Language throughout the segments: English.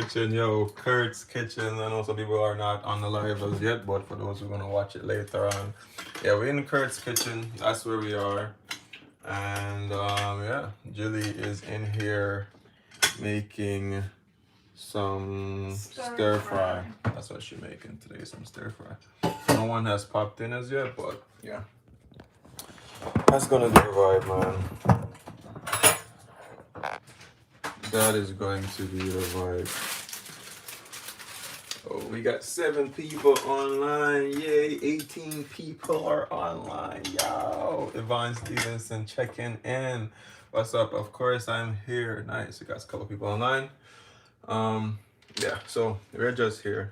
kitchen, yo, Kurt's kitchen. I know some people are not on the live as yet, but for those who are gonna watch it later on, yeah, we're in Kurt's kitchen. That's where we are, and yeah, Julie is in here making some stir fry. That's what she's making today, some stir fry. No one has popped in as yet, but yeah, that's gonna be the vibe, man. That is going to be the vibe. Oh, we got 7 people online. Yay, 18 people are online. Yo, Yvonne Stevenson checking in. What's up? Of course, I'm here. Nice. We got a couple people online. Yeah, so we're just here.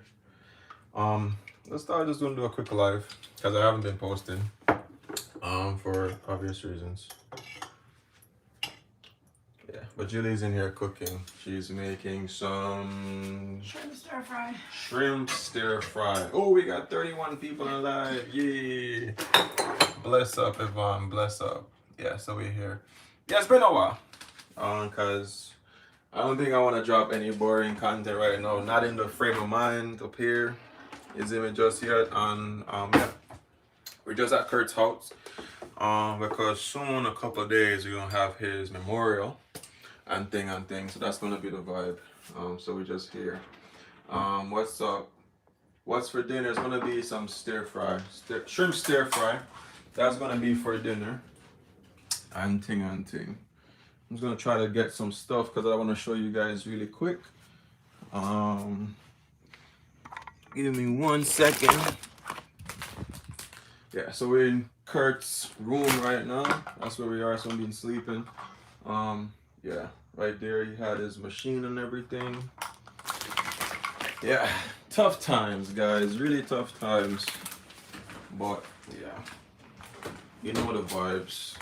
Let's start just gonna do a quick live because I haven't been posting for obvious reasons. Yeah, but Julie's in here cooking. She's making some shrimp stir fry. Shrimp stir fry. Oh, we got 31 people alive. Yay. Bless up, Yvonne. Bless up. Yeah, so we're here. Yeah, it's been a while. Cause I don't think I want to drop any boring content right now. Not in the frame of mind up here. Is even just yet. And yeah, we're just at Kurt's house. Because soon, a couple of days, we're gonna have his memorial and thing. So that's gonna be the vibe. So we're just here. What's up? What's for dinner? It's gonna be some stir fry, shrimp stir fry. That's gonna be for dinner. And thing. I'm just gonna try to get some stuff because I want to show you guys really quick. Give me 1 second. Yeah, so we're in Kurt's room right now. That's where we are. So I've been sleeping. Yeah, right there he had his machine and everything. Yeah, tough times, guys. Really tough times. But yeah, you know the vibes.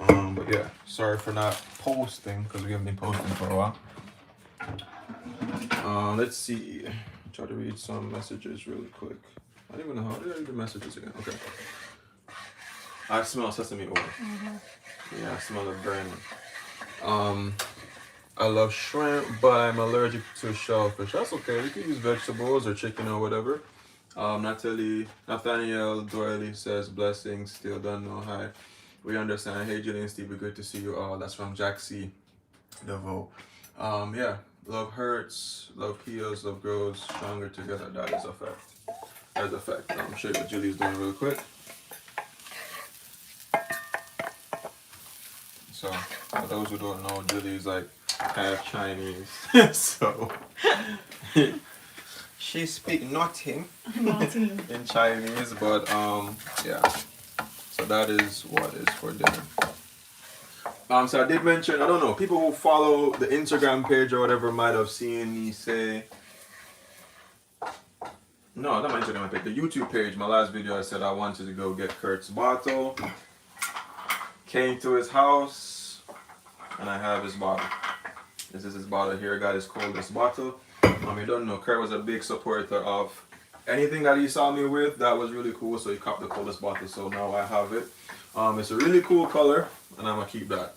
But yeah, sorry for not posting because we haven't been posting for a while. Let's see. Try to read some messages really quick. I don't even know how to read the messages again. Okay. I smell sesame oil. Mm-hmm. Yeah, I smell the burning. I love shrimp, but I'm allergic to shellfish. That's okay. You can use vegetables or chicken or whatever. Nathaniel Doyley says blessings. Still don't know. Hi. We understand. Hey, Julian, Steve, good to see you all. That's from Jack C. Devo. Yeah. Love hurts, love heals, love grows stronger together. That is a fact. That's a fact. I'll show you what Julie's doing real quick. So, for those who don't know, Julie's like half Chinese. So, she speaks nothing in Chinese, but yeah. So that is what is for dinner. So I did mention, I don't know, people who follow the Instagram page or whatever might have seen me say, no, not my Instagram page, the YouTube page. My last video I said I wanted to go get Kurt's bottle. Came to his house, and I have his bottle. This is his bottle here. Got his coldest bottle. You don't know, Kurt was a big supporter of anything that he saw me with. That was really cool, so he copped the coldest bottle. So now I have it. It's a really cool color, and I'm gonna keep that.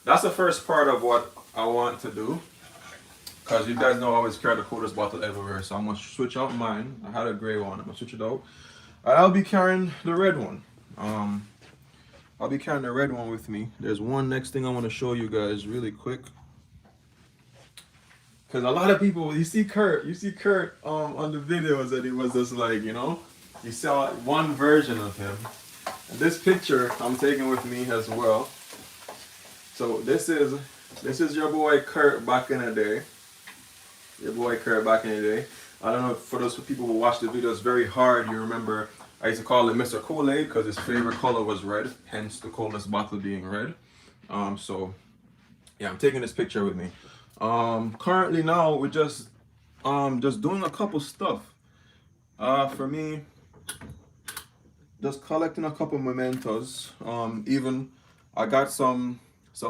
That's the first part of what I want to do, because you guys know I always carry the coldest bottle everywhere, so I'm gonna switch out mine. I had a gray one. I'm gonna switch it out, and I'll be carrying the red one. I'll be carrying the red one with me. There's one next thing I want to show you guys really quick, because a lot of people, you see Kurt on the videos, and it was just like, you know, you saw one version of him. And this picture I'm taking with me as well. So this is your boy Kurt back in the day. Your boy Kurt back in the day. I don't know, for those people who watch the videos very hard, you remember I used to call it Mr. Kool-Aid because his favorite color was red, hence the coldest bottle being red. So yeah, I'm taking this picture with me. Currently now we're just doing a couple stuff. For me, just collecting a couple mementos. Even I got some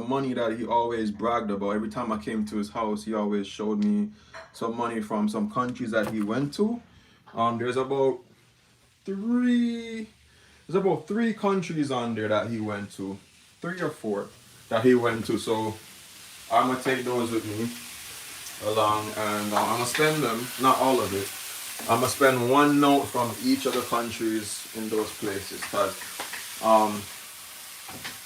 money that he always bragged about. Every time I came to his house, he always showed me some money from some countries that he went to. There's about three countries on there that he went to, 3 or 4 that he went to. So I'm gonna take those with me. along, and I'm gonna spend them, not all of it. I'm gonna spend one note from each of the countries in those places, because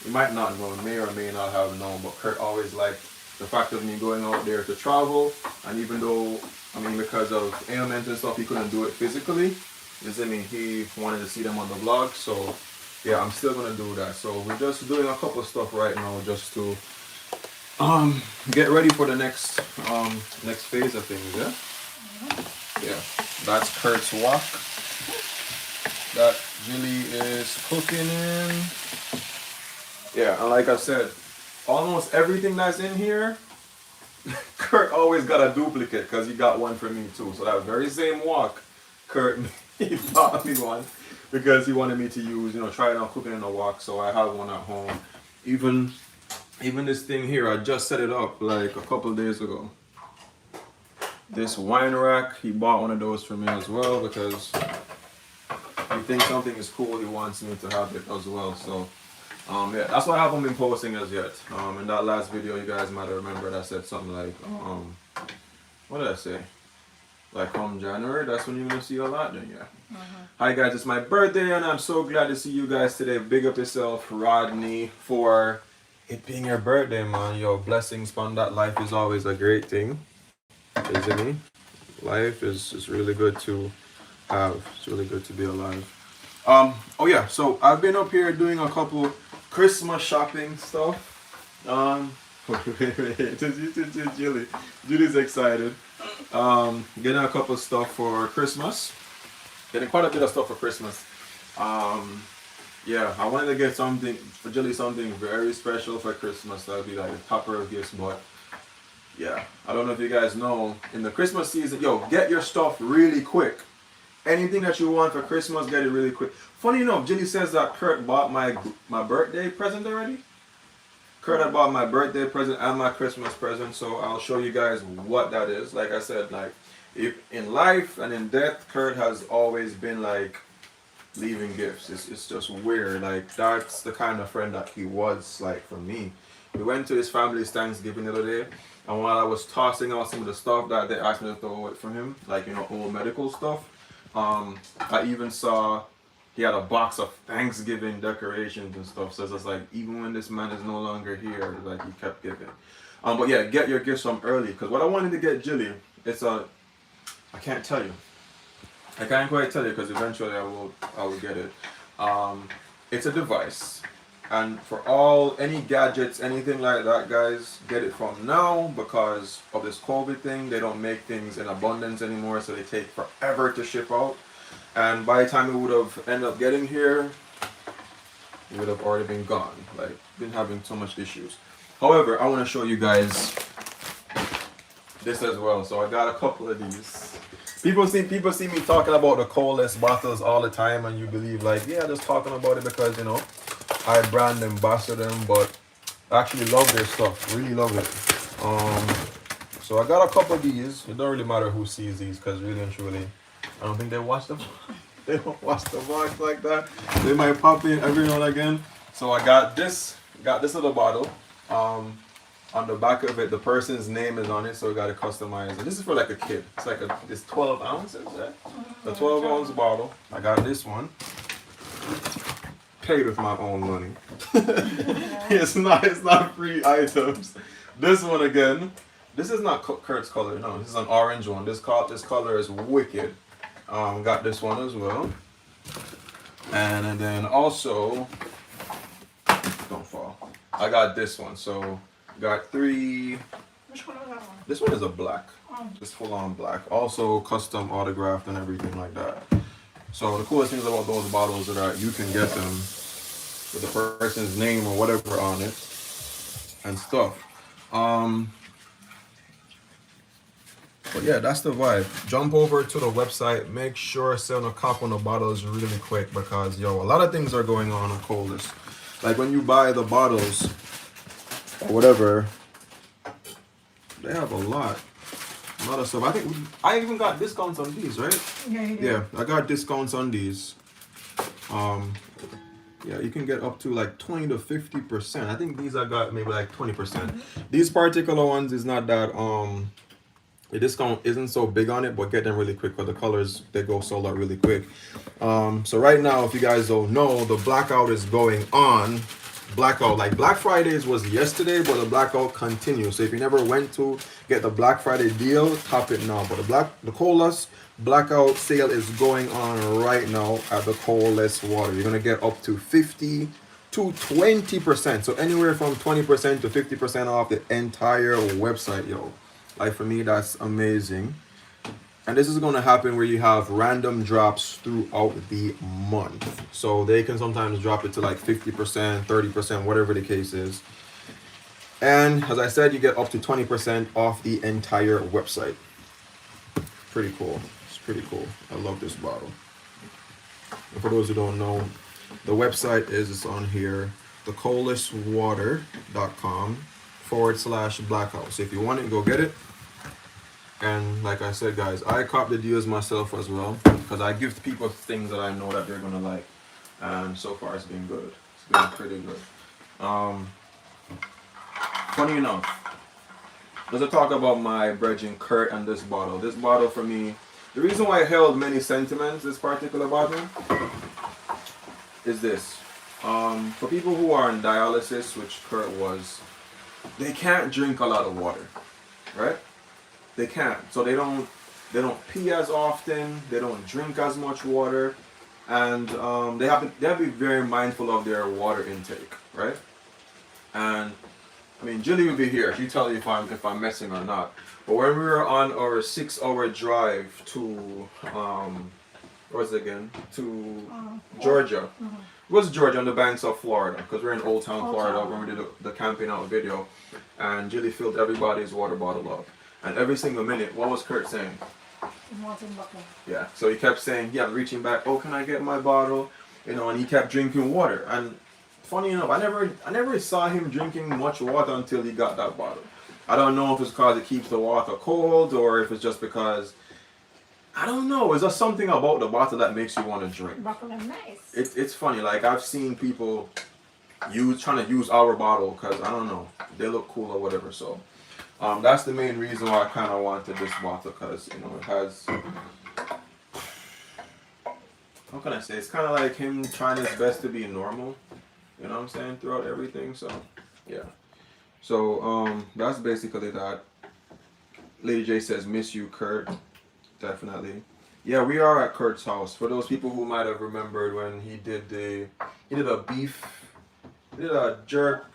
you might not know, may or may not have known, but Kurt always liked the fact of me going out there to travel, and even though, I mean, because of ailments and stuff, he couldn't do it physically. You see me? He wanted to see them on the vlog, so yeah, I'm still gonna do that. So we're just doing a couple of stuff right now, just to get ready for the next next phase of things. Yeah. Yeah. That's Kurt's wok that Jilly is cooking in. Yeah, and like I said, almost everything that's in here, Kurt always got a duplicate because he got one for me too. So that very same wok, Kurt, he bought me one because he wanted me to use, you know, try it on cooking in a wok. So I have one at home. Even this thing here, I just set it up like a couple of days ago. This wine rack, he bought one of those for me as well because he thinks something is cool. He wants me to have it as well. So yeah, that's why I haven't been posting as yet. In that last video, you guys might have remembered I said something like, what did I say? Like come January, that's when you're gonna see a lot then, yeah. Hi guys, it's my birthday and I'm so glad to see you guys today. Big up yourself, Rodney, for it being your birthday, man. Yo, blessings upon that. Life is always a great thing, isn't it? Life is really good to have. It's really good to be alive. Oh yeah, so I've been up here doing a couple Christmas shopping stuff. Julie's excited. Getting a couple stuff for Christmas. Getting quite a bit of stuff for Christmas. Yeah, I wanted to get something for Julie, something very special for Christmas. That would be like a topper of gifts, but yeah, I don't know if you guys know, in the Christmas season, yo, get your stuff really quick. Anything that you want for Christmas, get it really quick. Funny enough, Jilly says that Kurt bought my birthday present already. Kurt had bought my birthday present and my Christmas present, so I'll show you guys what that is. Like I said, like if in life and in death, Kurt has always been like leaving gifts. It's just weird. Like that's the kind of friend that he was like for me. We went to his family's Thanksgiving the other day, and while I was tossing out some of the stuff that they asked me to throw away from him, like, you know, old medical stuff, I even saw he had a box of Thanksgiving decorations and stuff. So it's just like, even when this man is no longer here, like he kept giving. But yeah, get your gifts from early, because what I wanted to get Jilly, I can't tell you. I can't quite tell you because eventually I will get it. It's a device, and for any gadgets, anything like that, guys, get it from now, because of this COVID thing. They don't make things in abundance anymore, so they take forever to ship out. And by the time it would have ended up getting here, it would have already been gone. Like, been having so much issues. However, I want to show you guys this as well. So I got a couple of these. People see me talking about the coldest bottles all the time, and you believe like, yeah, just talking about it because, you know, I brand ambassador them, but I actually love their stuff. Really love it. So I got a couple of these. It don't really matter who sees these, because really and truly, I don't think they watch them. They don't watch the vlogs like that. They might pop in every now and again. So I got this little bottle. On the back of it, the person's name is on it, so we got to customize it. This is for like a kid. It's like it's 12 ounces, right? The 12-ounce bottle. I got this one. Paid with my own money. It's not free items. This one again. This is not Kurt's color. No, this is an orange one. This color is wicked. Got this one as well. And then also, don't fall. I got this one. So got 3. Which one is that one? This one is a black. Just full on black. Also custom autographed and everything like that. So the coolest things about those bottles are that you can get them with the person's name or whatever on it and stuff. But yeah, that's the vibe. Jump over to the website. Make sure sell a cop on the bottles really quick, because yo, a lot of things are going on coldest. Like when you buy the bottles or whatever, they have a lot of stuff. I think I even got discounts on these, right? Yeah, you do. Yeah, I got discounts on these. Yeah, you can get up to like 20 to 50%. I think these I got maybe like 20%. These particular ones is not that The discount isn't so big on it, but get them really quick because the colors, they go sold out really quick. So right now, if you guys don't know, the blackout is going on. Blackout, like Black Fridays was yesterday, but the blackout continues. So if you never went to get the Black Friday deal, top it now. But the Colas blackout sale is going on right now at the Colas Water. You're gonna get up to 50 to 20%. So anywhere from 20% to 50% off the entire website, yo. Like for me, that's amazing. And this is going to happen where you have random drops throughout the month. So they can sometimes drop it to like 50%, 30%, whatever the case is. And as I said, you get up to 20% off the entire website. Pretty cool. It's pretty cool. I love this bottle. And for those who don't know, the website is on here, thecolaswater.com/blackout. So if you want it, go get it. And like I said, guys, I cop the deals myself as well because I give people things that I know that they're gonna like. And so far, it's been good. It's been pretty good. Funny enough, let's talk about my brethren Kurt and this bottle. This bottle for me, the reason why I held many sentiments, this particular bottle, is this. For people who are on dialysis, which Kurt was, they can't drink a lot of water, right? They can't. So they don't pee as often. They don't drink as much water, and they have to be very mindful of their water intake, right? And I mean, Julie will be here. She'll tell you if I'm messing or not. But when we were on our 6-hour drive to where's it again? To Georgia. It was Georgia on the banks of Florida because we're in Old Town, Florida when we did the camping out video, and Julie filled everybody's water bottle up. And every single minute, what was Kurt saying? Yeah, so he kept saying, yeah, reaching back, oh, can I get my bottle? You know, and he kept drinking water. And funny enough, I never saw him drinking much water until he got that bottle. I don't know if it's because it keeps the water cold or if it's just because, I don't know, it's just something about the bottle that makes you want to drink. Bottle is nice. It's funny, like I've seen people trying to use our bottle because, I don't know, they look cool or whatever, so. That's the main reason why I kind of wanted this bottle because, you know, it has, how can I say, it's kind of like him trying his best to be normal, you know what I'm saying, throughout everything, so, yeah. So, that's basically that. Lady J says, miss you, Kurt, definitely. Yeah, we are at Kurt's house. For those people who might have remembered when he did a beef, he did a jerk,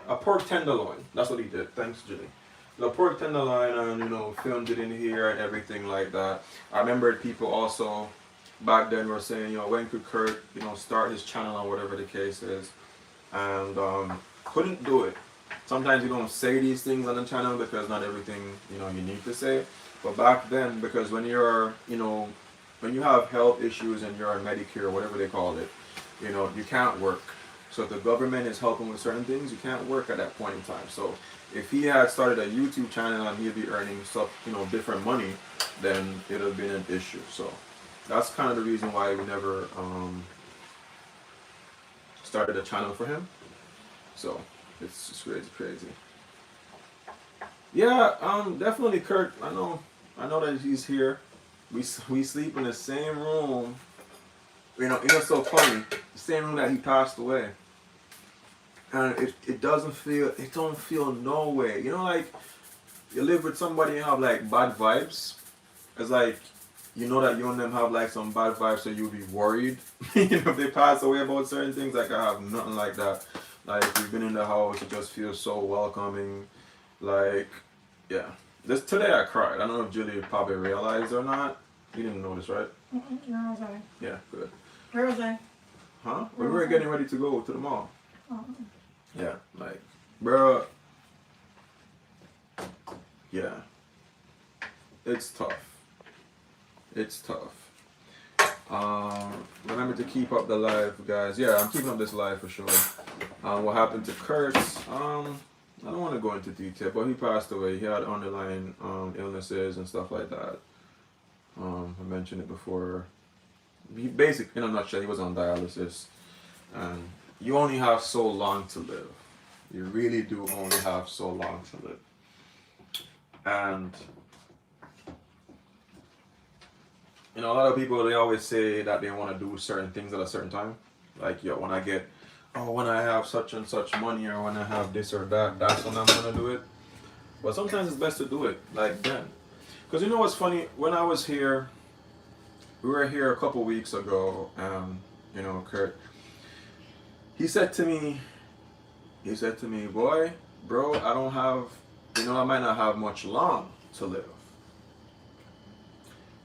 a pork tenderloin. That's what he did. Thanks, Julie. The pork tenderloin, and you know, filmed it in here and everything like that. I remember people also back then were saying, you know, when could Kurt, you know, start his channel or whatever the case is, and couldn't do it. Sometimes you don't say these things on the channel because not everything, you know, you need to say. But back then, because when you're, you know, when you have health issues and you're on Medicare or whatever they call it, you know, you can't work. So if the government is helping with certain things, you can't work at that point in time. So if he had started a YouTube channel and he'd be earning stuff, you know, different money, then it would have been an issue. So that's kind of the reason why we never started a channel for him. So it's just crazy. Yeah, definitely Kurt. I know that he's here. We sleep in the same room. You know, it's so funny. The same room that he passed away. And it don't feel no way. You know, like you live with somebody and have like bad vibes. It's like you know that you and them have like some bad vibes, so you'll be worried. You know, if they pass away about certain things. Like I have nothing like that. Like we've been in the house, it just feels so welcoming. Like, yeah. Today I cried. I don't know if Julie probably realized or not. You didn't notice, right? No, I was I. Yeah, good. Where was I? Huh? We were getting ready to go to the mall. Oh. Yeah, like, bro. Yeah. It's tough. It's tough. Remember to keep up the live, guys. Yeah, I'm keeping up this live for sure. What happened to Kurt? I don't want to go into detail, but he passed away. He had underlying illnesses and stuff like that. I mentioned it before. He basically, in a nutshell, he was on dialysis, and you only have so long to live. You really do only have so long to live. And you know, a lot of people, they always say that they want to do certain things at a certain time. Like, yo, when I have such and such money, or when I have this or that, that's when I'm gonna do it. But sometimes it's best to do it like then. Because you know what's funny? When I was here, we were here a couple weeks ago, you know, Kurt, he said to me, boy, bro, I don't have, you know, I might not have much long to live.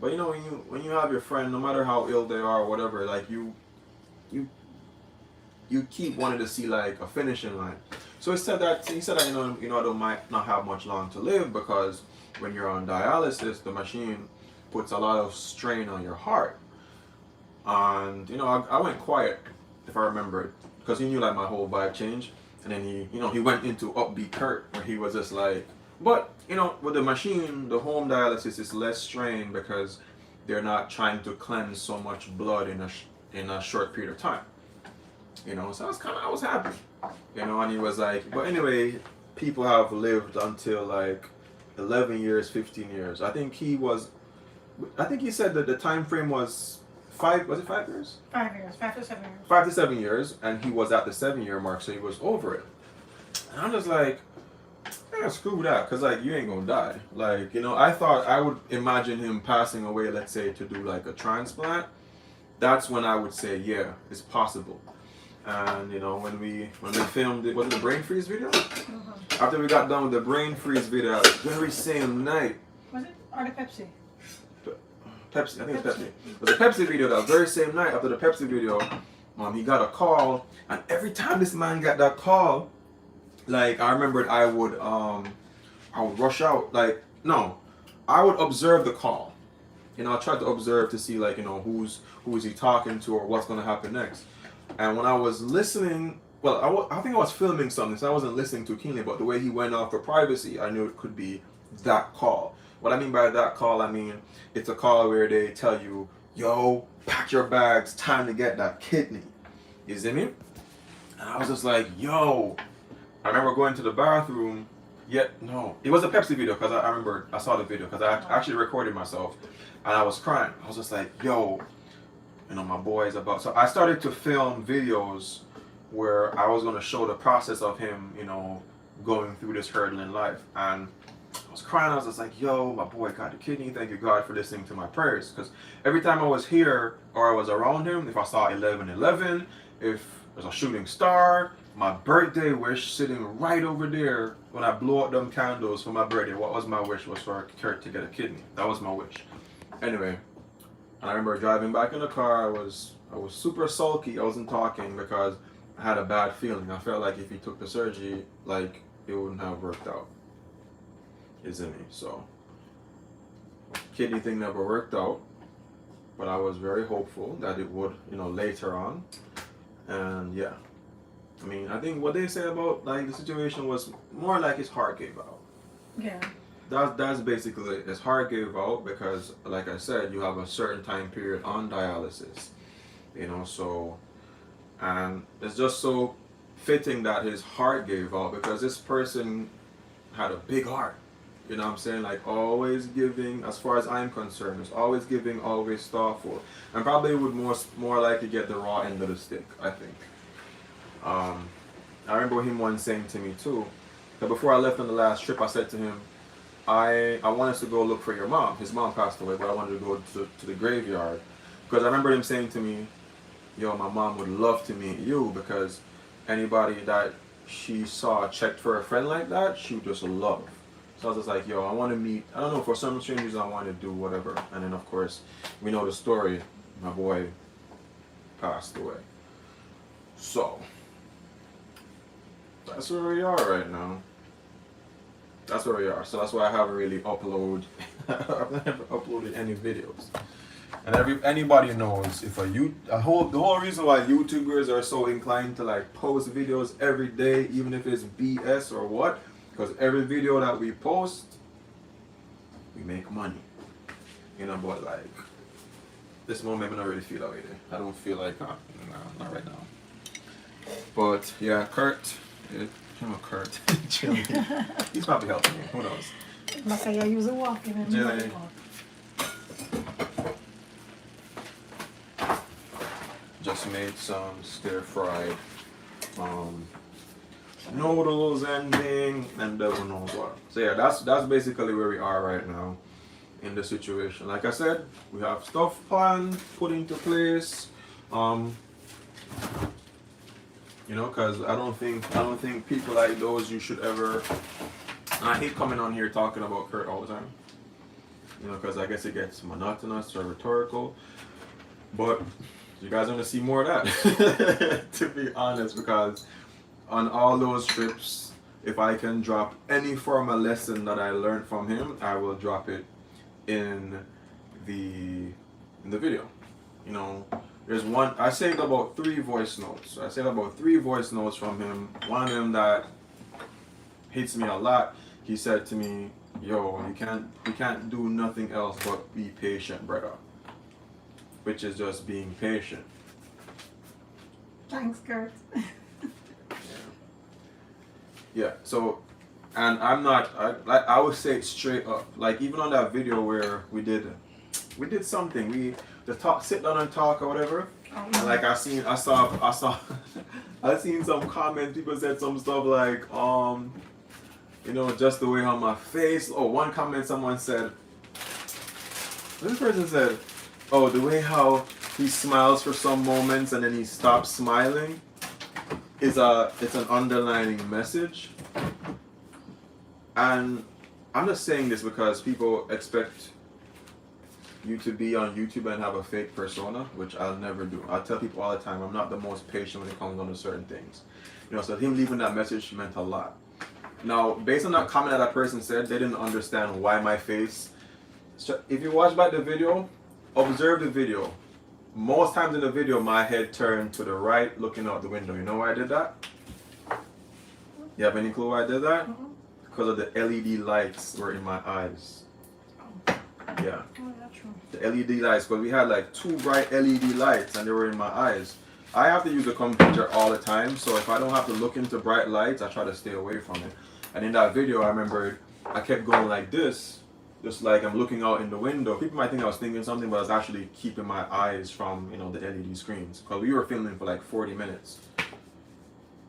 But you know, when you have your friend, no matter how ill they are or whatever, like you keep wanting to see like a finishing line. So he said that you know I don't might not have much long to live because when you're on dialysis, the machine puts a lot of strain on your heart. And you know, I went quiet, if I remember it, because he knew like my whole vibe changed. And then he went into upbeat Kurt, where he was just like, but you know, with the machine, the home dialysis is less strain because they're not trying to cleanse so much blood in a short period of time. You know, so I was happy. You know, and he was like, but anyway, people have lived until like 11 years, 15 years. I think he said that the time frame was 5 years? 5 years, 5 to 7 years. 5 to 7 years, and he was at the 7-year mark, so he was over it. And I'm just like, man, screw that, because like you ain't gonna die. Like, you know, I thought I would imagine him passing away, let's say, to do like a transplant. That's when I would say, yeah, it's possible. And you know, when we filmed it, was it the brain freeze video? Mm-hmm. After we got done with the brain freeze video, very same night. Was it? Or the Pepsi? Pepsi, I think it's Pepsi. It was a Pepsi video that very same night. After the Pepsi video, he got a call, and every time this man got that call, like I remembered I would rush out. Like, no, I would observe the call. You know, I tried to observe to see like, you know, who is he talking to or what's gonna happen next. And when I was listening, well, I think I was filming something, so I wasn't listening too keenly, but the way he went off for privacy, I knew it could be that call. What I mean by that call, I mean, it's a call where they tell you, yo, pack your bags, time to get that kidney. You see me? And I was just like, yo. I remember going to the bathroom, no, it was a Pepsi video, because I remember I saw the video, because I actually recorded myself, and I was crying. I was just like, yo, you know, my boy is about. So I started to film videos where I was going to show the process of him, you know, going through this hurdle in life. And I was crying. I was just like, yo, my boy got the kidney. Thank you, God, for listening to my prayers. Because every time I was here or I was around him, if I saw 11/11, if there's a shooting star, my birthday wish sitting right over there, when I blew out them candles for my birthday, what was my wish was for Kurt to get a kidney. That was my wish. Anyway, I remember driving back in the car. I was super sulky. I wasn't talking because I had a bad feeling. I felt like if he took the surgery, like it wouldn't have worked out. Isn't it? So kidney thing never worked out, but I was very hopeful that it would, you know, later on. And yeah, I mean, I think what they say about like the situation was more like his heart gave out. Yeah. That's basically it. His heart gave out because, like I said, you have a certain time period on dialysis, you know. So, and it's just so fitting that his heart gave out because this person had a big heart. You know what I'm saying? Like always giving, as far as I'm concerned, is always giving, always thoughtful, and probably would more likely get the raw end of the stick. I think. I remember him once saying to me too that before I left on the last trip, I said to him, I wanted to go look for your mom. His mom passed away, but I wanted to go to the graveyard. Because I remember him saying to me, yo, my mom would love to meet you because anybody that she saw checked for a friend like that, she would just love. So I was just like, yo, I want to meet, I don't know, for some strange reason I want to do whatever. And then of course, we know the story, my boy passed away. So, that's where we are right now. That's where we are. So that's why I haven't really uploaded any videos. And anybody knows if the whole reason why YouTubers are so inclined to like post videos every day, even if it's BS or what, because every video that we post, we make money. You know, but like this moment I don't really feel that way. I don't feel like no, not right now. But yeah, Kurt. Kurt. Chilling. He's probably helping me. Who knows? Must say I use a walk in and just made some stir-fried noodles ending, and devil knows what. So yeah, that's basically where we are right now in the situation. Like I said, we have stuff planned, put into place. You know, because I don't think people like those you should ever. I hate coming on here talking about Kurt all the time. You know, because I guess it gets monotonous or rhetorical. But you guys want to see more of that, to be honest, because on all those trips, if I can drop any form of lesson that I learned from him, I will drop it in the video. You know, there's one, I saved about 3 voice notes. I saved about 3 voice notes from him. One of them that hits me a lot, he said to me, yo, you can't do nothing else but be patient, brother. Which is just being patient. Thanks, Kurt. Yeah, so, and I'm not, I would say it straight up, like even on that video where we did something, we just sit down and talk or whatever, and like I seen some comments, people said some stuff like, you know, just the way how my face, one comment someone said, this person said, oh, the way how he smiles for some moments and then he stops smiling, it's an underlining message. And I'm just saying this because people expect you to be on YouTube and have a fake persona, which I'll never do. I tell people all the time, I'm not the most patient when it comes on to certain things. You know, so him leaving that message meant a lot. Now, based on that comment that person said, they didn't understand why my face. So if you watch back the video, observe the video. Most times in the video, my head turned to the right, looking out the window. You know why I did that? You have any clue why I did that? Because of the LED lights were in my eyes. Yeah. Oh, that's true. The LED lights, because we had like 2 bright LED lights and they were in my eyes. I have to use the computer all the time, so if I don't have to look into bright lights, I try to stay away from it. And in that video, I remember I kept going like this, just like I'm looking out in the window. People might think I was thinking something, but I was actually keeping my eyes from, you know, the LED screens. Because we were filming for like 40 minutes.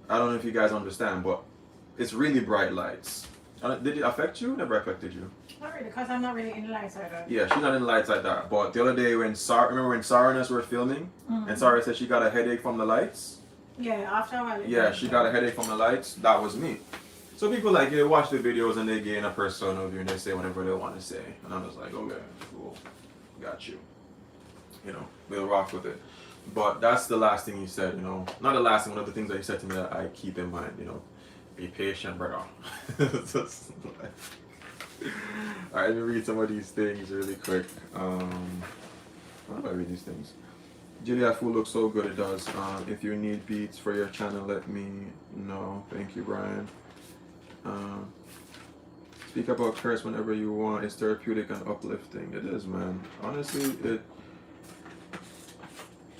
I don't know if you guys understand, but it's really bright lights. Did it affect you? Never affected you? Not really, because I'm not really in the lights either. Yeah, she's not in lights like that. But the other day when remember when Sarah and us were filming, and Sarah said she got a headache from the lights? Yeah, after a while. Yeah, she got a headache from the lights. That was me. So people like, they watch the videos and they gain a persona of you and they say whatever they want to say. And I'm just like, okay, cool, got you. You know, we'll rock with it. But that's the last thing he said, you know. Not the last thing, one of the things that he said to me that I keep in mind, you know. Be patient, brother. Alright, let me read some of these things really quick. How do I read these things? Julia food looks so good, it does. If you need beats for your channel, let me know. Thank you, Brian. Speak about curse whenever you want. It's therapeutic and uplifting. It is, man. Honestly,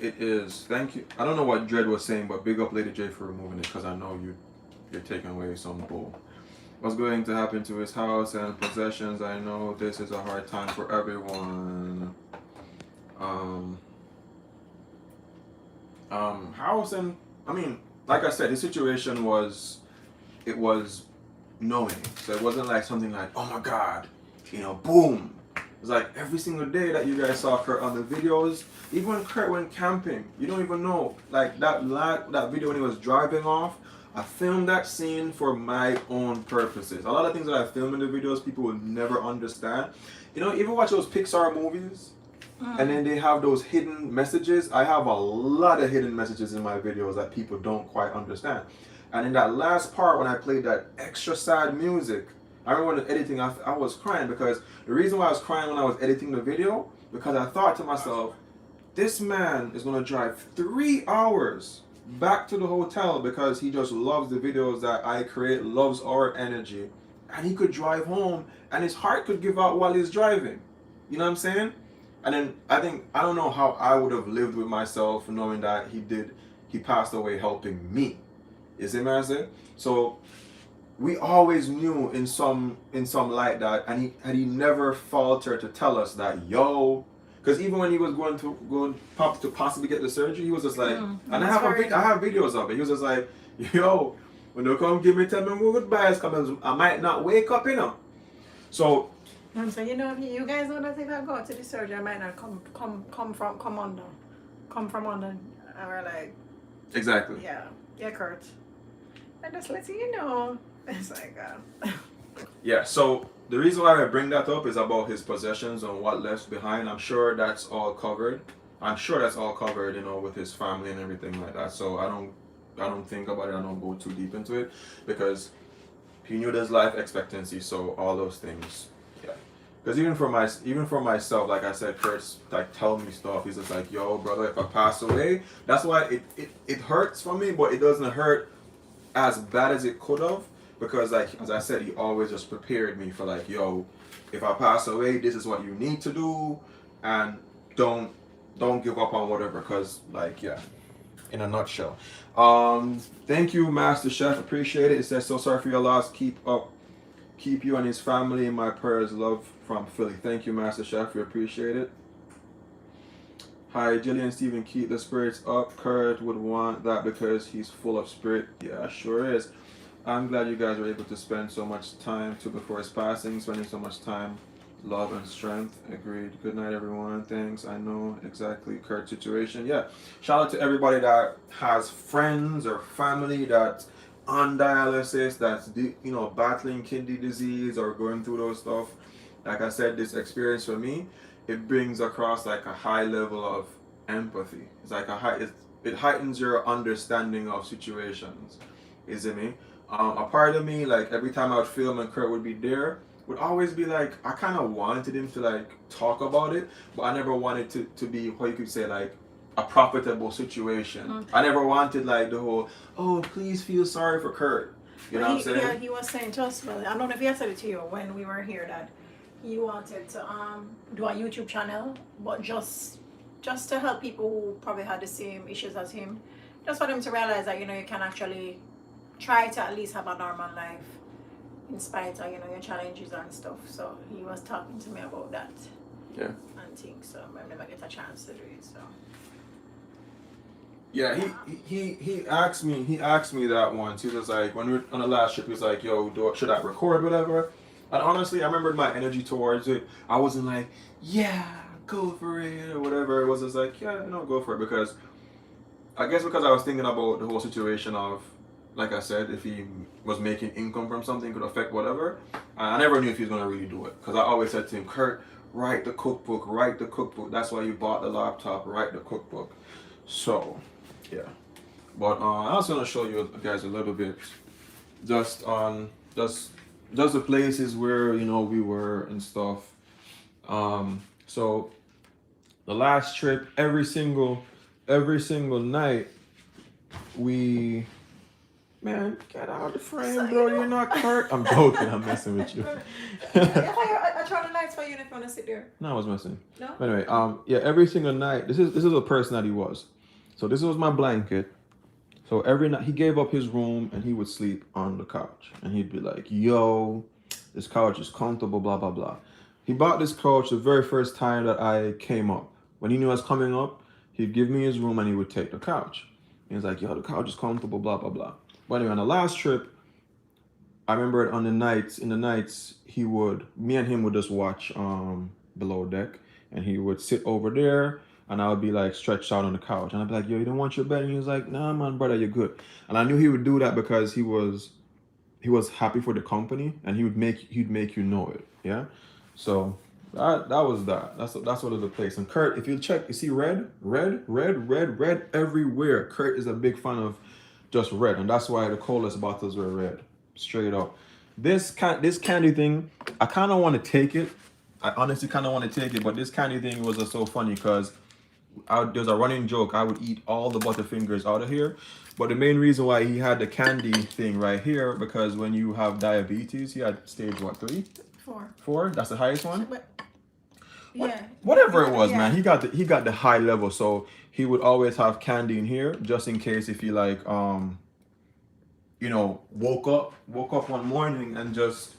it is. Thank you. I don't know what Dread was saying, but big up Lady J for removing it, because I know you're taking away some bull. What's going to happen to his house and possessions? I know this is a hard time for everyone. House and, I mean, like I said, his situation was knowing. So it wasn't like something like, oh my God, you know, boom. It was like every single day that you guys saw Kurt on the videos, even when Kurt went camping, you don't even know. Like that video when he was driving off, I filmed that scene for my own purposes. A lot of things that I film in the videos, people will never understand. You know, even watch those Pixar movies, and then they have those hidden messages. I have a lot of hidden messages in my videos that people don't quite understand. And in that last part, when I played that extra sad music, I remember when editing, I was crying, because the reason why I was crying when I was editing the video, because I thought to myself, this man is going to drive 3 hours back to the hotel because he just loves the videos that I create, loves our energy, and he could drive home and his heart could give out while he's driving. You know what I'm saying? And then I don't know how I would have lived with myself knowing that he passed away helping me. You see what I'm saying? So we always knew in some light that, and he never faltered to tell us that, yo, Because even when he was going to possibly get the surgery, he was just like, and I that's have videos of it. He was just like, yo, when they come give me tell me goodbyes, come, I might not wake up, you know. So. So you know, you guys know that if I go to the surgery, I might not come from under, or like. Exactly. Yeah, Kurt. I just let you know. It's like. Yeah. So the reason why I bring that up is about his possessions and what left behind. I'm sure that's all covered. You know, with his family and everything like that. So I don't think about it. I don't go too deep into it because he knew there's life expectancy. So all those things. Yeah. Because even for myself, like I said, Kurt's like tell me stuff. He's just like, yo, brother, if I pass away, that's why it hurts for me, but it doesn't hurt as bad as it could have. Because like as I said, he always just prepared me for like, yo, if I pass away, this is what you need to do, and don't give up on whatever. Cause like in a nutshell. Thank you, Master Chef. Appreciate it. It says so sorry for your loss. Keep you and his family in my prayers. Love from Philly. Thank you, Master Chef. We appreciate it. Hi, Jillian Stephen. Keep the spirits up. Kurt would want that because he's full of spirit. Yeah, sure is. I'm glad you guys were able to spend so much time before his passing, spending so much time, love and strength. Agreed. Good night, everyone. Thanks. I know exactly Kurt's situation. Yeah. Shout out to everybody that has friends or family that's on dialysis, that's battling kidney disease or going through those stuff. Like I said, this experience for me, it brings across like a high level of empathy. It's like it heightens your understanding of situations. Is it me? A part of me, like every time I would film and Kurt would be there, would always be like, I kind of wanted him to like talk about it, but I never wanted to be what you could say like a profitable situation. I never wanted like the whole, oh, please feel sorry for Kurt. You know what I'm saying? Yeah, he was saying to us, well, I don't know if he said it to you when we were here, that he wanted to do a YouTube channel, but just to help people who probably had the same issues as him, just for them to realize that you can actually try to at least have a normal life in spite of your challenges and stuff. So he was talking to me about that. Yeah. And things. So I never get a chance to do it. So. Yeah, he asked me that once. He was like, when we were on the last trip, he was like, yo, should I record whatever? And honestly, I remembered my energy towards it. I wasn't like, yeah, go for it or whatever. It was just like, yeah, go for it, because I guess because I was thinking about the whole situation of, like I said, if he was making income from something, could affect whatever. I never knew if he was going to really do it, because I always said to him, Kurt, write the cookbook. That's why you bought the laptop, write the cookbook. So, yeah. But I was going to show you guys a little bit just on the places where, we were and stuff. So the last trip, every single night, man, get out of the frame, bro. You're not Kurt. I'm joking. I'm messing with you. I tried the lights for you if you want to sit there. No, I was messing. No? But anyway, yeah, every single night. This is a person that he was. So this was my blanket. So every night he gave up his room and he would sleep on the couch. And he'd be like, yo, this couch is comfortable, blah, blah, blah. He bought this couch the very first time that I came up. When he knew I was coming up, he'd give me his room and he would take the couch. He was like, yo, the couch is comfortable, blah, blah, blah. But anyway, on the last trip, I remember in the nights, me and him would just watch Below Deck, and he would sit over there, and I would be like stretched out on the couch, and I'd be like, yo, you don't want your bed? And he was like, nah, man, brother, you're good. And I knew he would do that because he was happy for the company, and he'd make you know it, yeah? So that was that. That's what is the place. And Kurt, if you check, you see red everywhere. Kurt is a big fan of just red, and that's why the coldest bottles were red, straight up. This candy thing, I kind of want to take it. I honestly kind of want to take it, but this candy thing was just so funny because there's a running joke. I would eat all the Butterfingers out of here, but the main reason why he had the candy thing right here, because when you have diabetes, he had stage what, 3? 4. That's the highest one. Yeah. Whatever it was, man. He got the high level, so he would always have candy in here just in case if he like woke up one morning and just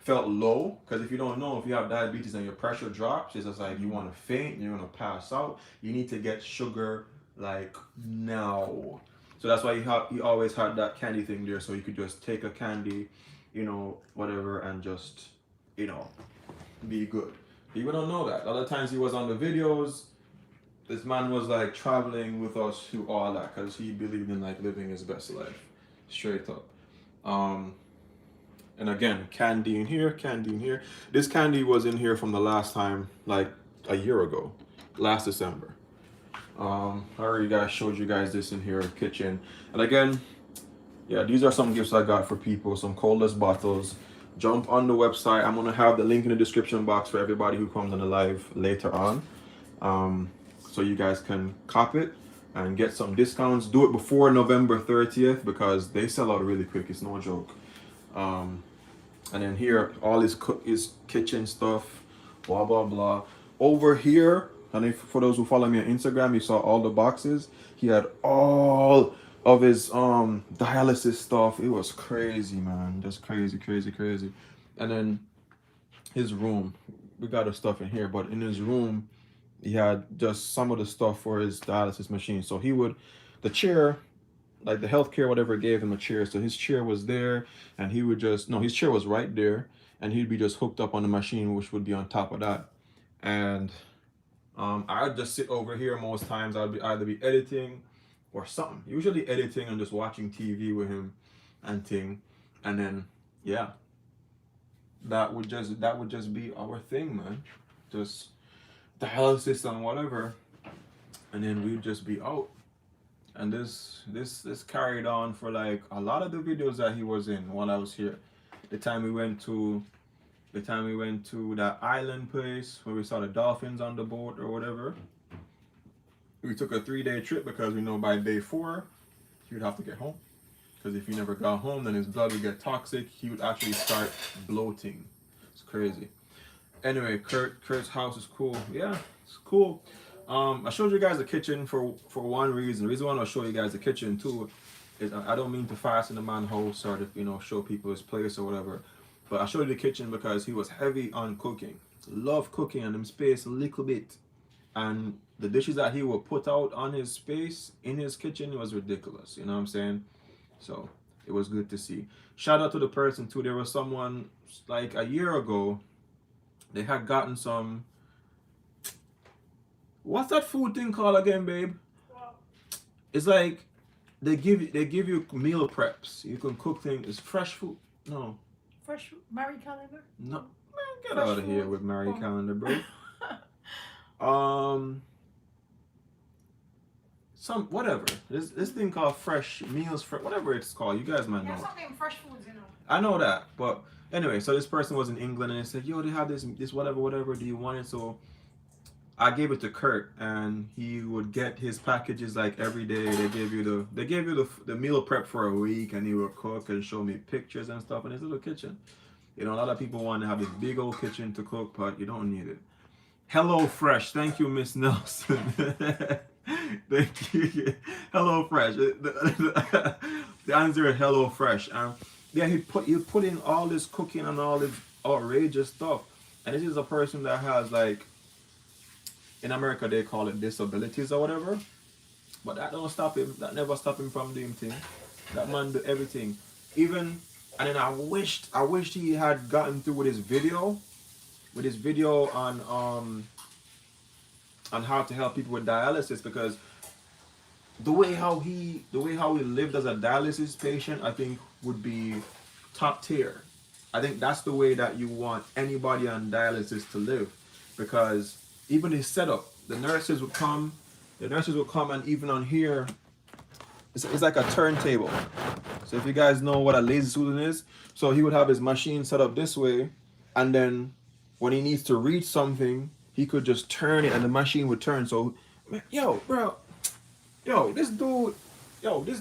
felt low, because if you don't know, if you have diabetes and your pressure drops, it's just like you want to faint, you're gonna pass out. You need to get sugar like now. So that's why he always had that candy thing there, so you could just take a candy, you know, whatever, and just, you know, be good. People don't know that. Other times he was on the videos, this man was like traveling with us through all that because he believed in like living his best life, straight up. And again, candy in here, candy in here. This candy was in here from the last time, like a year ago, last December. I already showed you guys this in here, kitchen. And again, yeah, these are some gifts I got for people, some coldless bottles. Jump on the website. I'm gonna have the link in the description box for everybody who comes on the live later on. So you guys can cop it and get some discounts. Do it before November 30th because they sell out really quick. It's no joke. And then here, all his kitchen stuff, blah, blah, blah. Over here, and if, for those who follow me on Instagram, you saw all the boxes. He had all of his dialysis stuff. It was crazy, man. Just crazy, crazy, crazy. And then his room, we got the stuff in here, but in his room, he had just some of the stuff for his dialysis machine. So he would, the chair, like the healthcare, whatever, gave him a chair. So his chair was there, and he would just, no, his chair was right there, and he'd be just hooked up on the machine, which would be on top of that. And I'd just sit over here most times. I'd be either be editing or something. Usually editing and just watching TV with him and thing. And then, yeah, that would just be our thing, man. Just dialysis and whatever. And then we'd just be out. And this carried on for like a lot of the videos that he was in while I was here. The time we went to that island place where we saw the dolphins on the boat or whatever. We took a 3-day trip because we know by day 4 he would have to get home. Because if he never got home, then his blood would get toxic. He would actually start bloating. It's crazy. Anyway, Kurt's house is cool. Yeah, it's cool. I showed you guys the kitchen for one reason. The reason why I want to show you guys the kitchen too is I don't mean to fasten the man's house or to, you know, show people his place or whatever. But I showed you the kitchen because he was heavy on cooking. Love cooking and him space a little bit. And the dishes that he would put out on his space in his kitchen was ridiculous. You know what I'm saying? So it was good to see. Shout out to the person too. There was someone like a year ago. They had gotten some. What's that food thing called again, babe? It's like they give you meal preps. You can cook things. It's fresh food. No. Fresh food? Marie Calendar? No. Man, get fresh out of here with Marie Calendar, bro. Some whatever. This thing called fresh meals, whatever it's called. You guys might know. Yeah, something fresh foods, you know. I know that, but anyway, so this person was in England and they said, "Yo, they have this whatever. Do you want it?" So I gave it to Kurt, and he would get his packages like every day. They gave you the meal prep for a week, and he would cook and show me pictures and stuff in his little kitchen. You know, a lot of people want to have this big old kitchen to cook, but you don't need it. Hello Fresh, thank you, Miss Nelson. Thank you. Hello Fresh. The answer is Hello Fresh. Yeah, he put in all this cooking and all this outrageous stuff, and this is a person that has like. In America, they call it disabilities or whatever. But that don't stop him. That never stop him from doing things. That man do everything. Even, and then I wished he had gotten through with his video on how to help people with dialysis, because the way how he lived as a dialysis patient, I think would be top tier. I think that's the way that you want anybody on dialysis to live, because even his setup, the nurses would come, and even on here, it's like a turntable. So if you guys know what a lazy Susan is, so he would have his machine set up this way, and then when he needs to reach something, he could just turn it and the machine would turn. So, this dude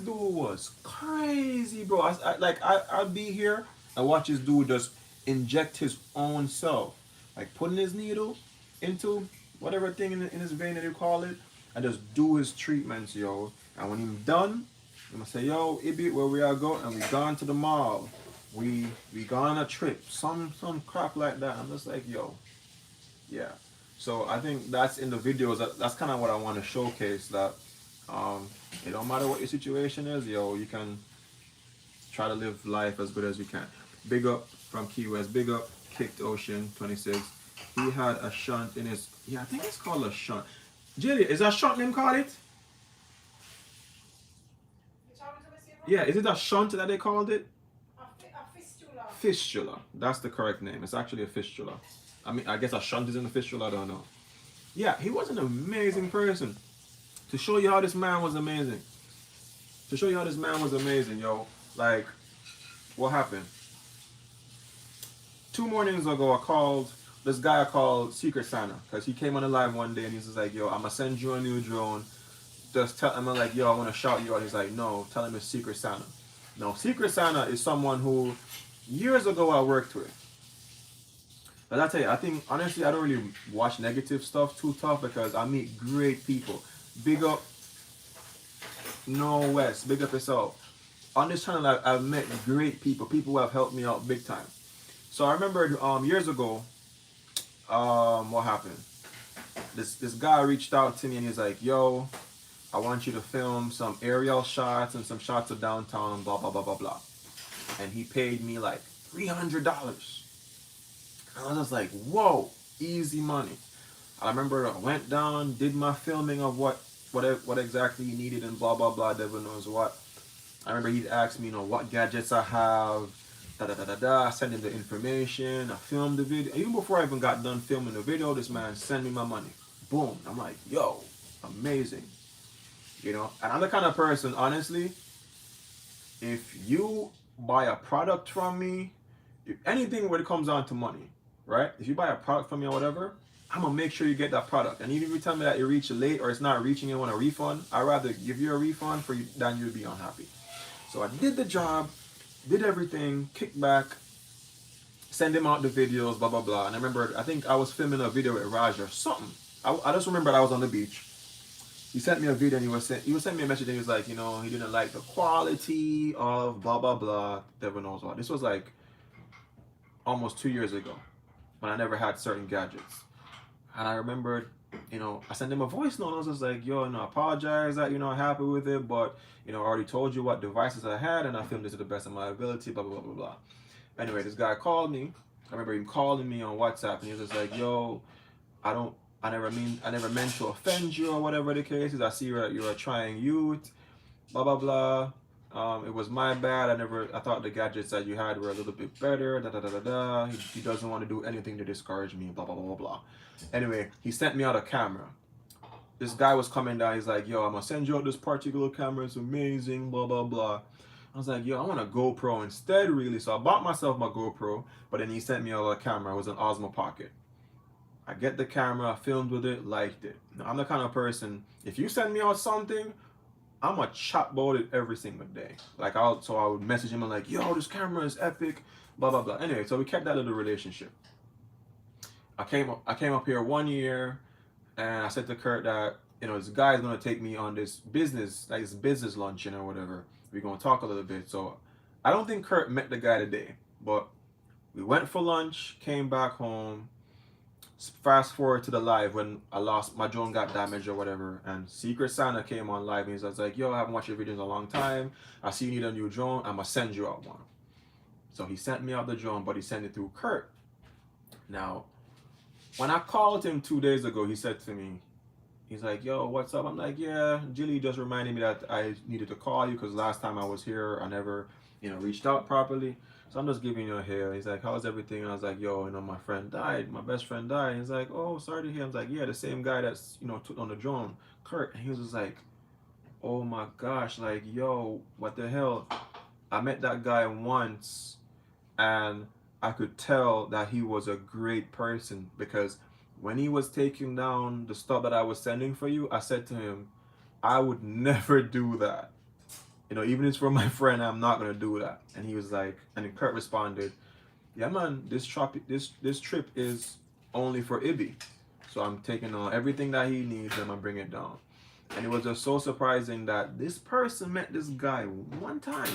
was crazy, bro. I'd be here and watch this dude just inject his own self, like putting his needle into whatever thing in his vein that you call it, and just do his treatments, yo. And when he's done, I'm gonna say, yo, Ibby, where we are going, and we gone to the mall. we gone on a trip, some crap like that. I'm just like, yo, yeah. So I think that's in the videos. That's kind of what I want to showcase. That it don't matter what your situation is, yo, you can try to live life as good as you can. Big up from Key West. Big up Kicked Ocean 26. He had a shunt in his. Yeah, I think it's called a shunt. Jelly, is that shunt name called it? Yeah, is it a shunt that they called it? A fistula. Fistula. That's the correct name. It's actually a fistula. I mean, I guess a shunt is in the fistula. I don't know. Yeah, he was an amazing person. To show you how this man was amazing. To show you how this man was amazing, yo. Like, what happened? 2 mornings ago, I called this guy I called Secret Santa, because he came on the live one day and he's just like, yo, I'm gonna send you a new drone. Just tell him, I'm like, yo, I want to shout you out. He's like, no, tell him it's Secret Santa. No, Secret Santa is someone who years ago I worked with. But I tell you, I think honestly I don't really watch negative stuff too tough, because I meet great people. Big up No West, big up yourself. On this channel I've met great people who have helped me out big time. So I remember years ago, what happened? This guy reached out to me and he's like, yo, I want you to film some aerial shots and some shots of downtown, blah blah blah blah blah. And he paid me like $300. I was just like, whoa, easy money. I remember I went down, did my filming of what exactly he needed and blah blah blah, devil knows what. I remember he'd ask me, you know, what gadgets I have, da da da da da. I sent him the information, I filmed the video. Even before I even got done filming the video, this man sent me my money. Boom. I'm like, yo, amazing. You know, and I'm the kind of person, honestly, if you buy a product from me, if anything when it comes down to money, right? If you buy a product from me or whatever, I'm gonna make sure you get that product. And even if you tell me that you reach late or it's not reaching, you want a refund, I'd rather give you a refund for you than you be unhappy. So I did the job, did everything, kicked back, send him out the videos, blah blah blah. And I remember, I think I was filming a video with Raj or something. I just remember I was on the beach. He sent me a video and he was sent me a message and he was like, you know, he didn't like the quality of blah blah blah, devil knows what. This was like almost 2 years ago when I never had certain gadgets. And I remembered, you know, I sent him a voice note and I was just like, yo, I apologize that you're not happy with it, but, you know, I already told you what devices I had and I filmed it to the best of my ability, blah, blah, blah, blah, blah. Anyway, this guy called me. I remember him calling me on WhatsApp and he was just like, yo, I never meant to offend you or whatever the case is. I see you're a trying youth, blah, blah, blah. It was my bad. I thought the gadgets that you had were a little bit better, da, da, da, da, da. He doesn't want to do anything to discourage me, blah, blah, blah, blah, blah. Anyway, he sent me out a camera. This guy was coming down. He's like, yo, I'm going to send you out this particular camera. It's amazing, blah, blah, blah. I was like, yo, I want a GoPro instead, really. So I bought myself my GoPro, but then he sent me out a camera. It was an Osmo Pocket. I get the camera, filmed with it, liked it. Now, I'm the kind of person, if you send me out something, I'm going to chat about it every single day. Like, I would message him and like, yo, this camera is epic, blah, blah, blah. Anyway, so we kept that little relationship. I came up here 1 year and I said to Kurt that, you know, this guy is going to take me on this business, like this business luncheon or whatever. We're going to talk a little bit. So I don't think Kurt met the guy today, but we went for lunch, came back home. Fast forward to the live when my drone got damaged or whatever, and Secret Santa came on live and he was like, yo, I haven't watched your videos in a long time. I see you need a new drone. I'm going to send you out one. So he sent me out the drone, but he sent it through Kurt. Now, when I called him 2 days ago, he said to me, he's like, yo, what's up? I'm like, yeah, Jilly just reminded me that I needed to call you because last time I was here, I never, you know, reached out properly. So I'm just giving you a hail. He's like, how's everything? And I was like, yo, you know, my friend died. My best friend died. And he's like, oh, sorry to hear. I was like, yeah, the same guy that's, you know, took on the drone, Kurt. And he was just like, oh my gosh, like, yo, what the hell? I met that guy once and I could tell that he was a great person because when he was taking down the stuff that I was sending for you, I said to him, I would never do that. You know, even if it's for my friend, I'm not gonna do that. And he was like, and then Kurt responded, yeah man, this trip is only for Ibby. So I'm taking on everything that he needs and I'm gonna bring it down. And it was just so surprising that this person met this guy one time.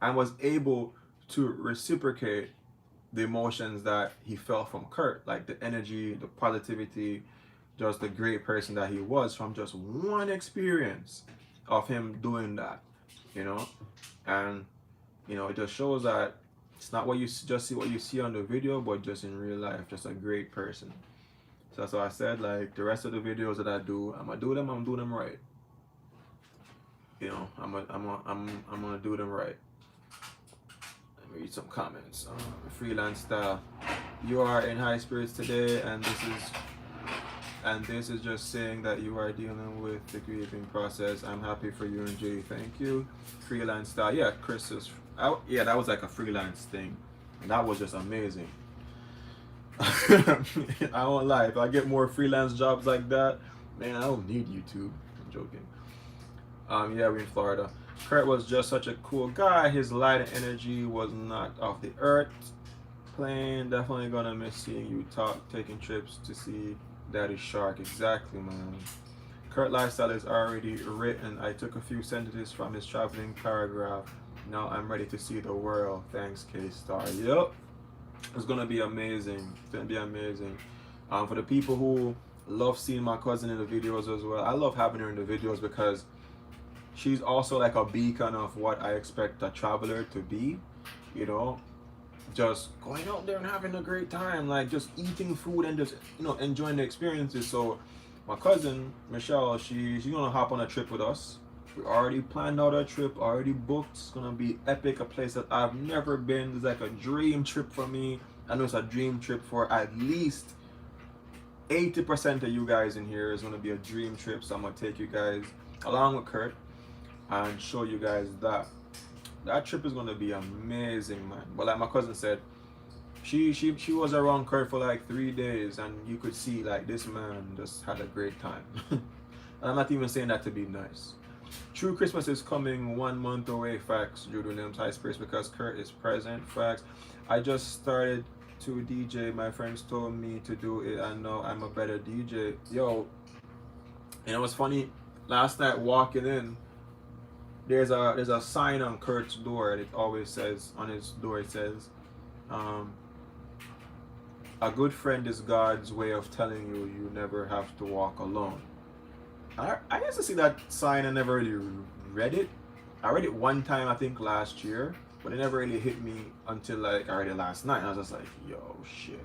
and was able to reciprocate the emotions that he felt from Kurt, like the energy, the positivity, just the great person that he was from just one experience of him doing that, you know. And you know, it just shows that it's not what you just see what you see on the video, but just in real life, just a great person. So that's why I said, like, the rest of the videos that I do, I'm doing them right. You know, I'm gonna do them right. Let me read some comments. Freelance style. You are in high spirits today, and this is just saying that you are dealing with the grieving process. I'm happy for you and Jay. Thank you. Freelance style. Yeah, Chris is. Yeah, that was like a freelance thing, and that was just amazing. I won't lie. If I get more freelance jobs like that, man, I don't need YouTube. I'm joking. Yeah, we're in Florida. Kurt was just such a cool guy. His light and energy was not off the earth plane. Definitely gonna miss seeing you talk, taking trips to see Daddy Shark. Exactly, man. Kurt lifestyle is already written. I took a few sentences from his traveling paragraph. Now I'm ready to see the world. Thanks, K-Star. Yep. It's gonna be amazing. It's gonna be amazing. For the people who love seeing my cousin in the videos as well, I love having her in the videos because she's also like a beacon of what I expect a traveler to be, you know, just going out there and having a great time, like just eating food and just, you know, enjoying the experiences. So my cousin Michelle, she's gonna hop on a trip with us. We already planned out our trip, already booked. It's gonna be epic, a place that I've never been. It's like a dream trip for me. I know it's a dream trip for at least 80% of you guys in here. Is gonna be a dream trip. So I'm gonna take you guys along with Kurt and show you guys that trip is gonna be amazing, man. But like my cousin said, she was around Kurt for like 3 days, and you could see like this man just had a great time. And I'm not even saying that to be nice. True Christmas is coming 1 month away. Facts. Jude Williams, high spirits because Kurt is present. Facts. I just started to DJ. My friends told me to do it, and now I'm a better DJ. Yo, you know what's funny? Last night walking in, there's a sign on Kurt's door, and it always says on his door, it says, a good friend is God's way of telling you you never have to walk alone. I used to see that sign and never really read it. I read it one time, I think last year, but it never really hit me until like I read it last night. And I was just like, yo, shit,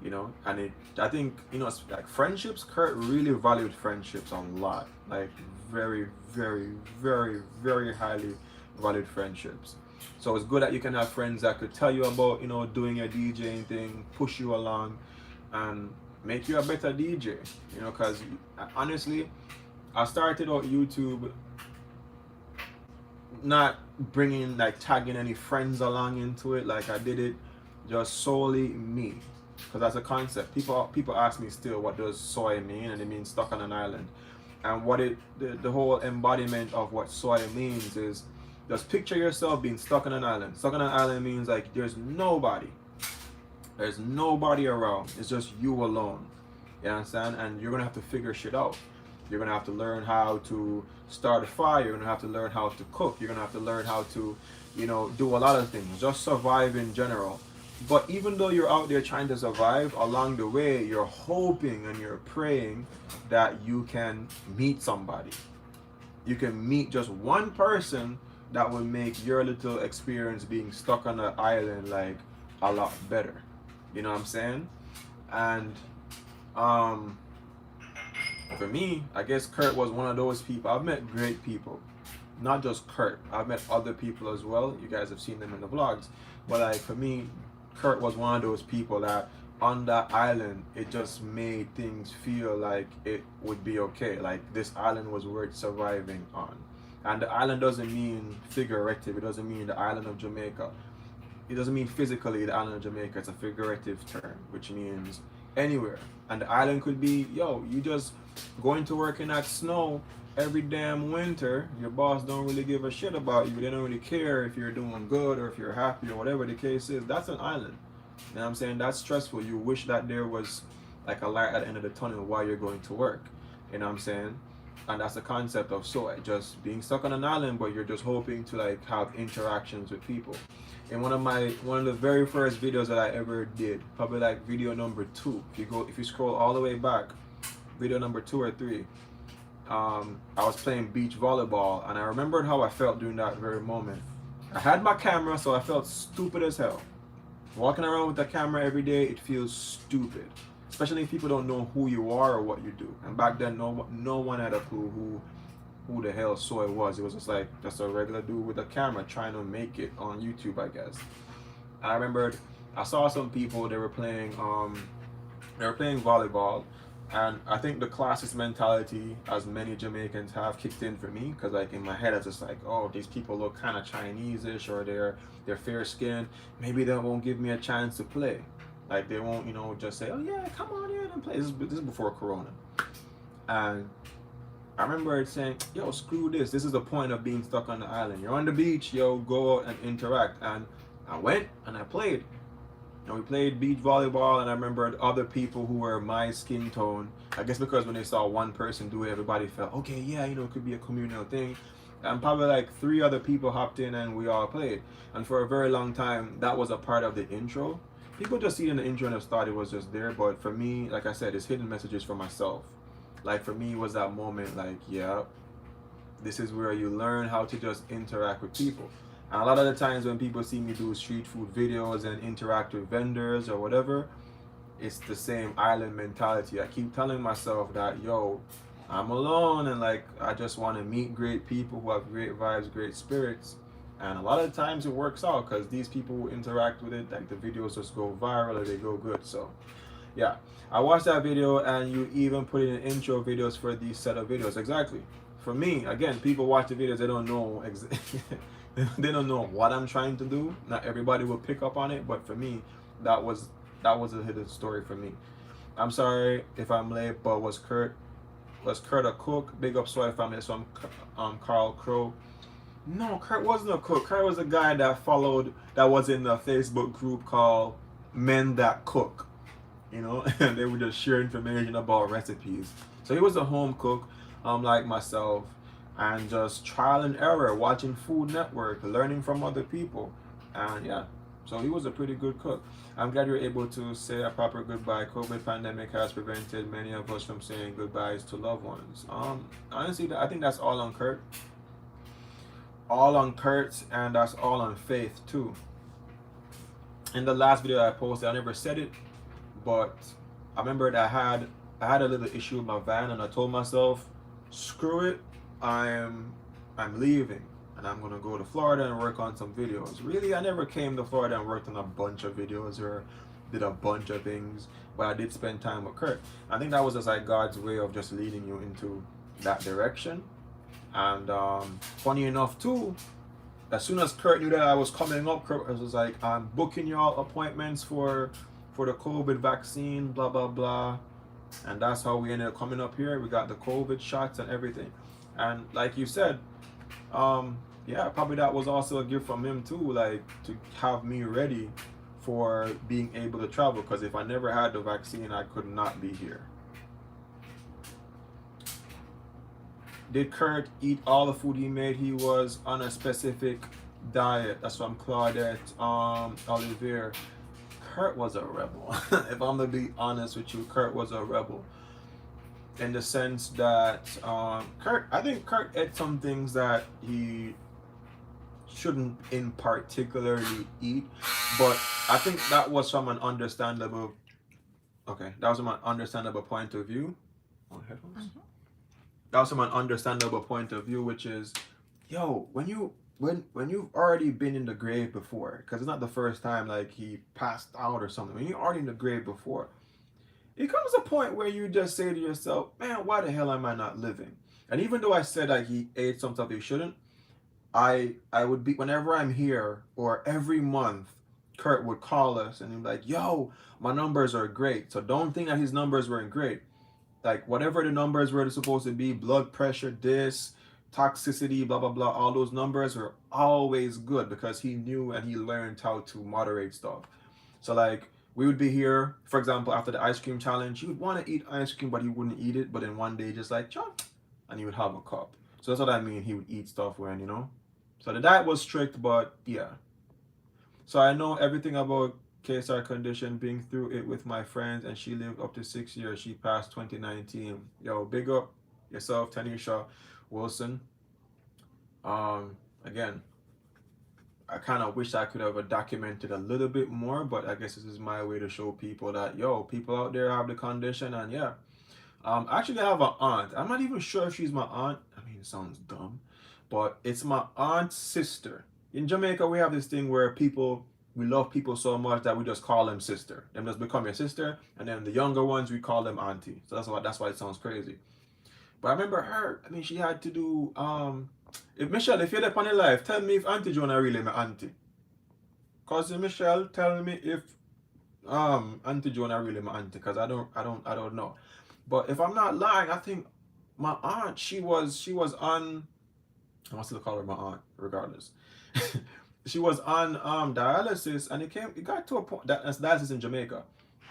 you know. And I think, you know, it's like friendships. Kurt really valued friendships a lot, like very, very, very, very highly valued friendships. So it's good that you can have friends that could tell you about, you know, doing your DJing thing, push you along, and make you a better DJ. You know, because honestly, I started out YouTube not bringing, like, tagging any friends along into it. Like, I did it just solely me, because that's a concept. People ask me still, what does Soai mean? And it means stuck on an island. And what the whole embodiment of what Soai means is, just picture yourself being stuck on an island. Stuck on an island means like there's nobody around. It's just you alone. You understand? And you're gonna have to figure shit out. You're gonna have to learn how to start a fire. You're gonna have to learn how to cook. You're gonna have to learn how to, you know, do a lot of things. Just survive in general. But even though you're out there trying to survive, along the way, you're hoping and you're praying that you can meet somebody. You can meet just one person that will make your little experience being stuck on an island like a lot better. You know what I'm saying? And for me, I guess Kurt was one of those people. I've met great people, not just Kurt. I've met other people as well. You guys have seen them in the vlogs. But like for me, Kurt was one of those people that on that island, it just made things feel like it would be okay. Like this island was worth surviving on. And the island doesn't mean figurative. It doesn't mean the island of Jamaica. It doesn't mean physically the island of Jamaica. It's a figurative term, which means anywhere. And the island could be, yo, you just going to work in that snow every damn winter. Your boss don't really give a shit about you. They don't really care if you're doing good or if you're happy or whatever the case is. That's an island. You know what I'm saying? That's stressful. You wish that there was like a light at the end of the tunnel while you're going to work. You know what I'm saying? And that's the concept of Soai, just being stuck on an island, but you're just hoping to like have interactions with people. In one of the very first videos that I ever did, probably like video number 2, if you scroll all the way back, video number 2 or 3, I was playing beach volleyball, and I remembered how I felt during that very moment. I had my camera, so I felt stupid as hell. Walking around with the camera every day, it feels stupid, especially if people don't know who you are or what you do. And back then, no one had a clue who the hell Soai was. It was just like just a regular dude with a camera trying to make it on YouTube, I guess. I remembered I saw some people, they were playing volleyball, and I think the classist mentality, as many Jamaicans have, kicked in for me, because like in my head I was just like, oh, these people look kind of Chinese-ish, or they're fair skinned, maybe they won't give me a chance to play. Like they won't, you know, just say, oh yeah, come on in and play. This is before Corona. And I remember saying, yo, screw this. This is the point of being stuck on the island. You're on the beach, yo, go out and interact. And I went and I played. And we played beach volleyball, and I remembered other people who were my skin tone. I guess because when they saw one person do it, everybody felt, okay, yeah, you know, it could be a communal thing. And probably like 3 other people hopped in and we all played. And for a very long time, that was a part of the intro. People just see it in the intro and just thought it was just there. But for me, like I said, it's hidden messages for myself. Like for me, it was that moment like, yeah, this is where you learn how to just interact with people. And a lot of the times when people see me do street food videos and interact with vendors or whatever, it's the same island mentality. I keep telling myself that, yo, I'm alone, and like I just want to meet great people who have great vibes, great spirits. And a lot of times it works out because these people who interact with it, like the videos just go viral or they go good. So yeah, I watched that video, and you even put in intro videos for these set of videos. Exactly. For me, again, people watch the videos, they don't know they don't know what I'm trying to do. Not everybody will pick up on it, but for me, that was a hidden story for me. I'm sorry if I'm late, but was Kurt a cook? Big up Soai family. So I'm Carl Crow. No, Kurt wasn't a cook. Kurt was a guy that was in the Facebook group called Men That Cook. You know, and they would just share information about recipes. So he was a home cook, like myself, and just trial and error, watching Food Network, learning from other people, and yeah, so he was a pretty good cook. I'm glad you're able to say a proper goodbye. COVID pandemic has prevented many of us from saying goodbyes to loved ones. Honestly, I think that's all on Kurt. All on Kurt, and that's all on Faith too. In the last video I posted, I never said it, but I remembered I had a little issue with my van, and I told myself, screw it, I'm leaving, and I'm gonna go to Florida and work on some videos. Really, I never came to Florida and worked on a bunch of videos or did a bunch of things, but I did spend time with Kurt. I think that was just like God's way of just leading you into that direction. And funny enough too, as soon as Kurt knew that I was coming up, Kurt was like, I'm booking y'all appointments for the COVID vaccine, blah blah blah. And that's how we ended up coming up here. We got the COVID shots and everything. And like you said, yeah, probably that was also a gift from him too, like to have me ready for being able to travel, because if I never had the vaccine, I could not be here. Did Kurt eat all the food he made? He was on a specific diet. That's from Claudette Olivier. Kurt was a rebel. If I'm gonna be honest with you, Kurt was a rebel. In the sense that I think Kurt ate some things that he shouldn't in particularly eat, but I think that was from an understandable point of view. On headphones? Mm-hmm. That was from an understandable point of view, which is, yo, when you've already been in the grave before, because it's not the first time like he passed out or something. When you're already in the grave before, it comes a point where you just say to yourself, man, why the hell am I not living? And even though I said that he ate some stuff he shouldn't, I would be, whenever I'm here or every month, Kurt would call us and he'd be like, yo, my numbers are great. So don't think that his numbers weren't great. Like whatever the numbers were supposed to be, blood pressure, this, toxicity, blah, blah, blah, all those numbers were always good because he knew and he learned how to moderate stuff. So like, we would be here, for example, after the ice cream challenge, he would want to eat ice cream, but he wouldn't eat it. But then one day, just like, John, and he would have a cup. So that's what I mean. He would eat stuff when, you know. So the diet was strict, but yeah. So I know everything about KSR condition, being through it with my friends, and she lived up to 6 years. She passed 2019. Yo, big up yourself, Tanisha Wilson. Again, I kind of wish I could have documented a little bit more, but I guess this is my way to show people that, yo, people out there have the condition, and yeah. Actually, I have an aunt. I'm not even sure if she's my aunt. I mean, it sounds dumb, but it's my aunt's sister. In Jamaica, we have this thing where we love people so much that we just call them sister. Them just become your sister, and then the younger ones, we call them auntie. So that's why it sounds crazy. But I remember her. I mean, she had to do. If Michelle, if you're up on your life, tell me if Auntie Jonah really my auntie. Cousin Michelle, tell me if Auntie Jonah really my auntie, because I don't know. But if I'm not lying, I think my aunt, she was on, I must still call her my aunt, regardless. She was on dialysis, and it got to a point, that's dialysis in Jamaica.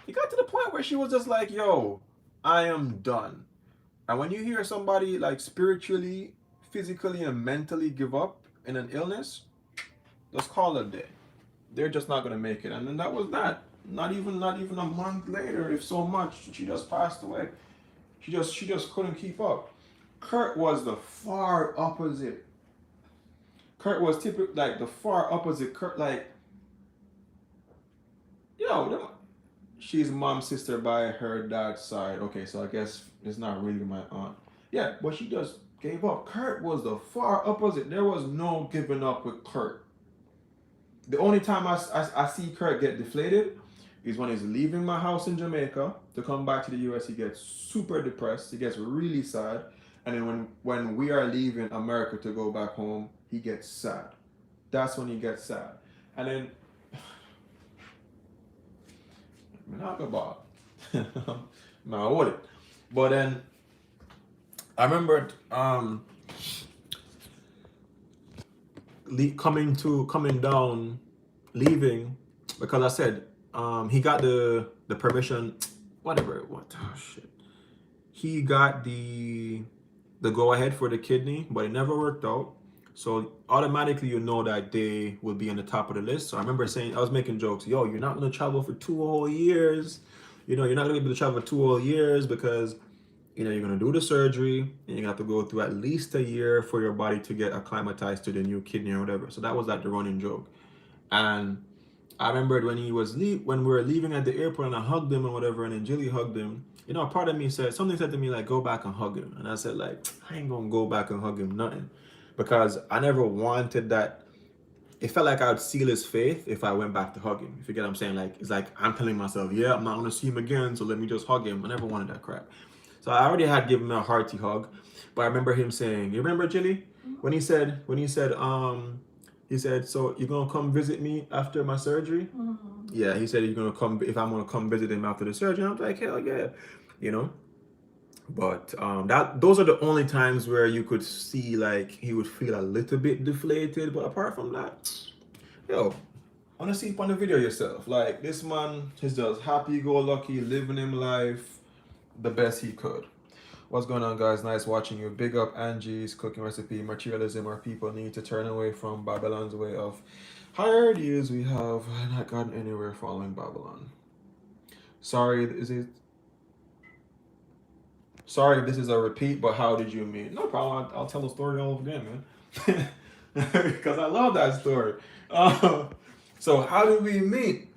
It got to the point where she was just like, yo, I am done. And when you hear somebody like spiritually, physically, and mentally give up in an illness, just call it a day. They're just not gonna make it. And then that was that. Not even a month later, if so much, she just passed away. She just couldn't keep up. Kurt was the far opposite. Kurt was typically like the far opposite. Kurt, like, yo, she's mom's sister by her dad's side. Okay, so I guess it's not really my aunt. Yeah, but she just gave up. Kurt was the far opposite. There was no giving up with Kurt. The only time I see Kurt get deflated is when he's leaving my house in Jamaica to come back to the US. He gets super depressed. He gets really sad. And then when we are leaving America to go back home, he gets sad. That's when he gets sad. And then, not about, no, I wouldn't. But then I remember coming down, leaving, because I said he got the permission, whatever. What? Oh shit. He got the go ahead for the kidney, but it never worked out. So automatically you know that they will be on the top of the list. So I remember saying, I was making jokes, yo, you're not going to travel for 2 whole years. You know, you're not going to be able to travel for 2 whole years because, you know, you're going to do the surgery and you're going to have to go through at least a year for your body to get acclimatized to the new kidney or whatever. So that was like the running joke. And I remembered when we were leaving at the airport and I hugged him and whatever, and then Jilly hugged him. You know, a part of me said to me like, go back and hug him. And I said like, I ain't gonna go back and hug him, nothing. Because I never wanted that. It felt like I would seal his faith if I went back to hug him. If you get what I'm saying? Like, it's like I'm telling myself, yeah, I'm not gonna see him again, so let me just hug him. I never wanted that crap. So I already had given him a hearty hug. But I remember him saying, you remember Jilly? When he said, so you're gonna come visit me after my surgery? Mm-hmm. Yeah, he said he's gonna come if I'm gonna come visit him after the surgery. I'm like, hell yeah, you know. But those are the only times where you could see like he would feel a little bit deflated. But apart from that, yo, I wanna see it on the video yourself. Like this man is just happy-go-lucky, living him life the best he could. What's going on, guys? Nice watching you. Big up Angie's cooking recipe. Materialism. Our people need to turn away from Babylon's way of higher ideas. We have not gotten anywhere following Babylon. Sorry, sorry if this is a repeat, but how did you meet? No problem. I'll tell the story all over again, man. Because I love that story. So how did we meet?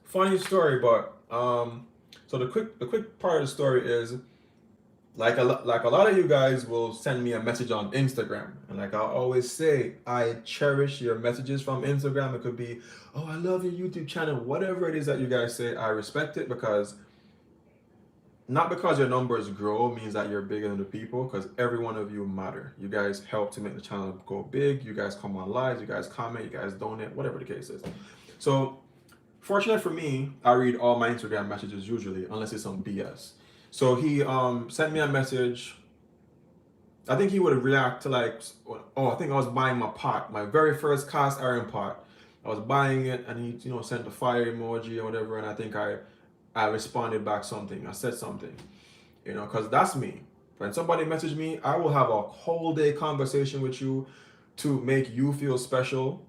Funny story, but so the quick part of the story is, like a lot of you guys will send me a message on Instagram, and like I always say, I cherish your messages from Instagram. It could be, oh, I love your YouTube channel, whatever it is that you guys say. I respect it, because not because your numbers grow means that you're bigger than the people, because every one of you matter. You guys help to make the channel go big. You guys come on live, you guys comment, you guys donate, whatever the case is. So fortunate for me, I read all my Instagram messages usually, unless it's some BS. So he sent me a message. I think he would react to like, oh, I think I was buying my pot, my very first cast iron pot. I was buying it, and he, you know, sent the fire emoji or whatever, and I think I responded back something. I said something, you know, because that's me. When somebody message me, I will have a whole day conversation with you to make you feel special,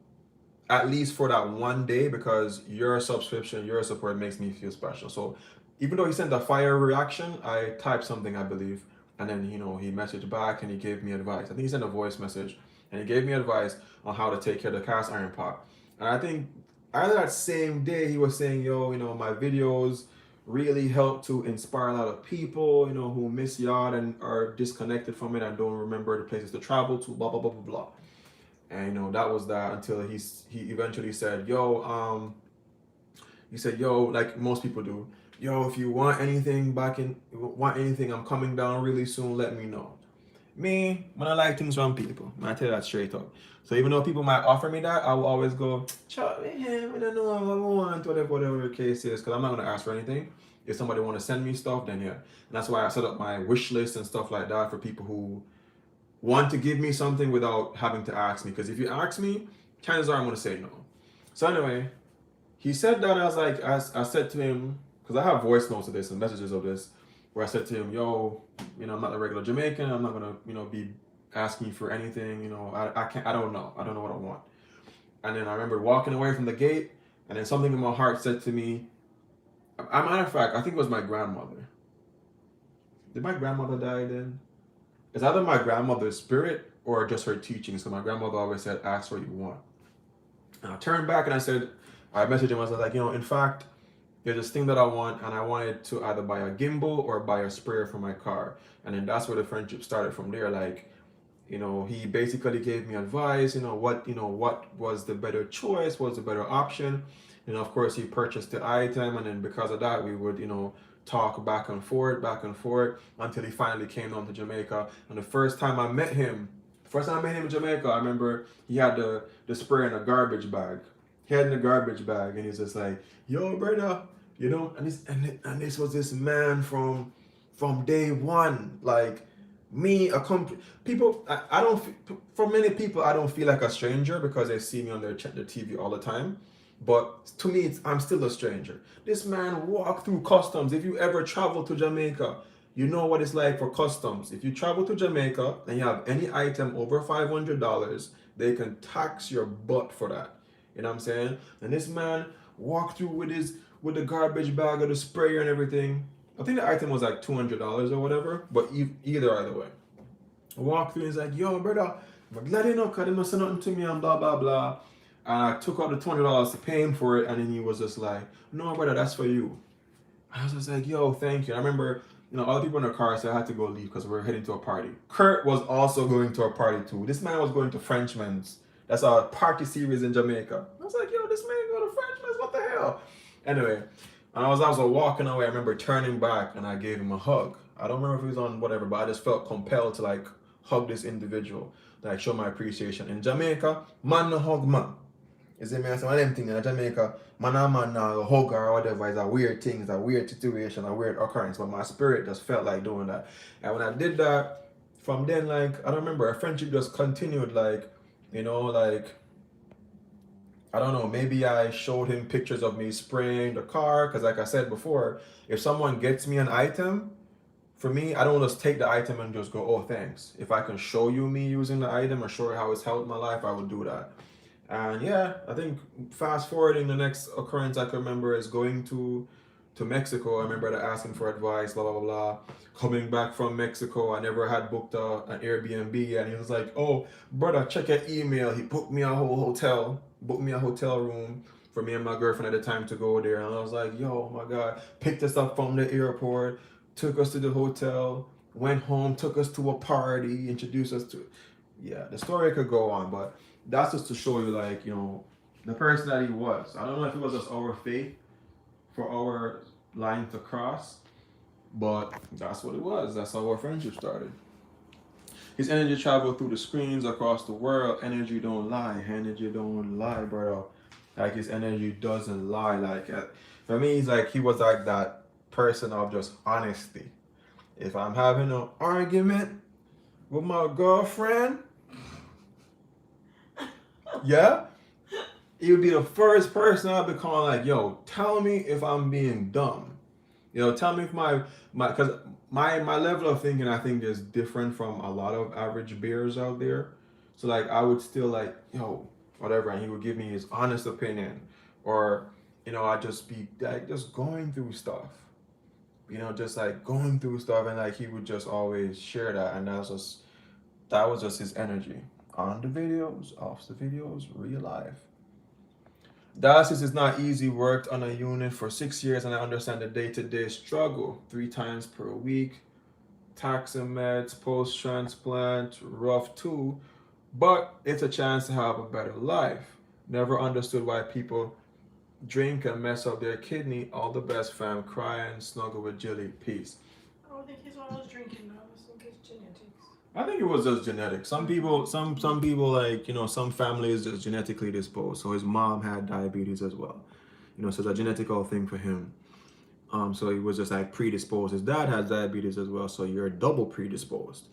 at least for that one day, because your subscription, your support makes me feel special. So even though he sent a fire reaction, I typed something, I believe, and then, you know, he messaged back and he gave me advice. I think he sent a voice message and he gave me advice on how to take care of the cast iron pot. And I think either that same day he was saying, yo, you know, my videos really help to inspire a lot of people, you know, who miss yacht and are disconnected from it and don't remember the places to travel to, blah, blah, blah, blah, blah. And you know, that was that until he eventually said, yo, he said, yo, like most people do, yo, if you want anything I'm coming down really soon, let me know. Me, when I like things from people, I tell you that straight up. So even though people might offer me that, I will always go, chat with him, I don't know, I want, whatever the case is, because I'm not gonna ask for anything. If somebody want to send me stuff, then yeah. And that's why I set up my wish list and stuff like that for people who want to give me something without having to ask me. Because if you ask me, chances are I'm going to say no. So anyway, he said that. I was like, I said to him, because I have voice notes of this and messages of this, where I said to him, yo, you know, I'm not a regular Jamaican. I'm not going to, you know, be asking you for anything. You know, I don't know. I don't know what I want. And then I remember walking away from the gate, and then something in my heart said to me, as a matter of fact, I think it was my grandmother. Did my grandmother die then? It's either my grandmother's spirit or just her teaching. So my grandmother always said, ask what you want. And I turned back and I messaged him. I was like, you know, in fact, there's this thing that I want, and I wanted to either buy a gimbal or buy a sprayer for my car. And then that's where the friendship started from there. Like, you know, he basically gave me advice, you know, what was the better choice, was the better option. You know, of course, he purchased the item, and then because of that, we would, you know, talk back and forth until he finally came down to Jamaica. And the first time I met him in Jamaica, I remember he had the spray in a garbage bag. He had in a garbage bag, and he's just like, yo, brother, you know, and this was this man from day one. Like me, people, I don't, for many people, I don't feel like a stranger because they see me on their TV all the time. But to me, I'm still a stranger. This man walked through customs. If you ever travel to Jamaica, you know what it's like for customs. If you travel to Jamaica and you have any item over $500, they can tax your butt for that. You know what I'm saying? And this man walked through with the garbage bag or the sprayer and everything. I think the item was like $200 or whatever, but either way. Walked through and he's like, yo, brother, I'm glad you know, because they must say nothing to me and blah, blah, blah. And I took out the $20 to pay him for it, and then he was just like, no, brother, that's for you. I was just like, yo, thank you. I remember, you know, all the people in the car, so I had to go leave because we were heading to a party. Kurt was also going to a party too. This man was going to Frenchman's. That's our party series in Jamaica. I was like, yo, this man go to Frenchman's, what the hell? Anyway, and I was also walking away. I remember turning back and I gave him a hug. I don't remember if he was on whatever, but I just felt compelled to like hug this individual, like show my appreciation. In Jamaica, man no hug man. You see me, I say one of them things in Jamaica, man and man now hug or whatever is a weird thing, it's a weird situation, a weird occurrence, but my spirit just felt like doing that. And when I did that, from then, like, I don't remember, our friendship just continued, like, you know, like, I don't know, maybe I showed him pictures of me spraying the car, because like I said before, if someone gets me an item, for me, I don't just take the item and just go, oh, thanks. If I can show you me using the item or show you how it's helped my life, I would do that. And yeah, I think fast forwarding, the next occurrence I can remember is going to Mexico. I remember asking for advice, blah, blah, blah, blah. Coming back from Mexico, I never had booked an Airbnb. And he was like, oh, brother, check your email. He booked me a hotel room for me and my girlfriend at the time to go there. And I was like, yo, my God. Picked us up from the airport, took us to the hotel, went home, took us to a party, introduced us to... Yeah, the story could go on, but that's just to show you, like, you know, the person that he was. I don't know if it was just our faith for our line to cross, but that's what it was. That's how our friendship started. His energy traveled through the screens across the world. Energy don't lie. Energy don't lie, bro. Like, his energy doesn't lie. Like, for me, he's like, he was like that person of just honesty. If I'm having an argument with my girlfriend, yeah, he would be the first person I'd be calling, like, yo, tell me if I'm being dumb. You know, tell me if because my level of thinking, I think, is different from a lot of average bears out there. So like I would still like, yo, whatever, and he would give me his honest opinion, or you know, I'd just be like just going through stuff, you know, just like going through stuff, and like he would just always share that, and that was just his energy on the videos, off the videos, real life. Dialysis is not easy. Worked on a unit for 6 years, and I understand the day-to-day struggle. 3 times per week, taximeds, post-transplant, rough too, but it's a chance to have a better life. Never understood why people drink and mess up their kidney. All the best, fam. Crying, snuggle with Jilly. Peace. I don't think he's always drinking now. I think it's genetics. I think it was just genetic. Some people, some people like you know, some families just genetically disposed. So his mom had diabetes as well, you know, so it's a genetical thing for him. So he was just like predisposed. His dad has diabetes as well, so you're double predisposed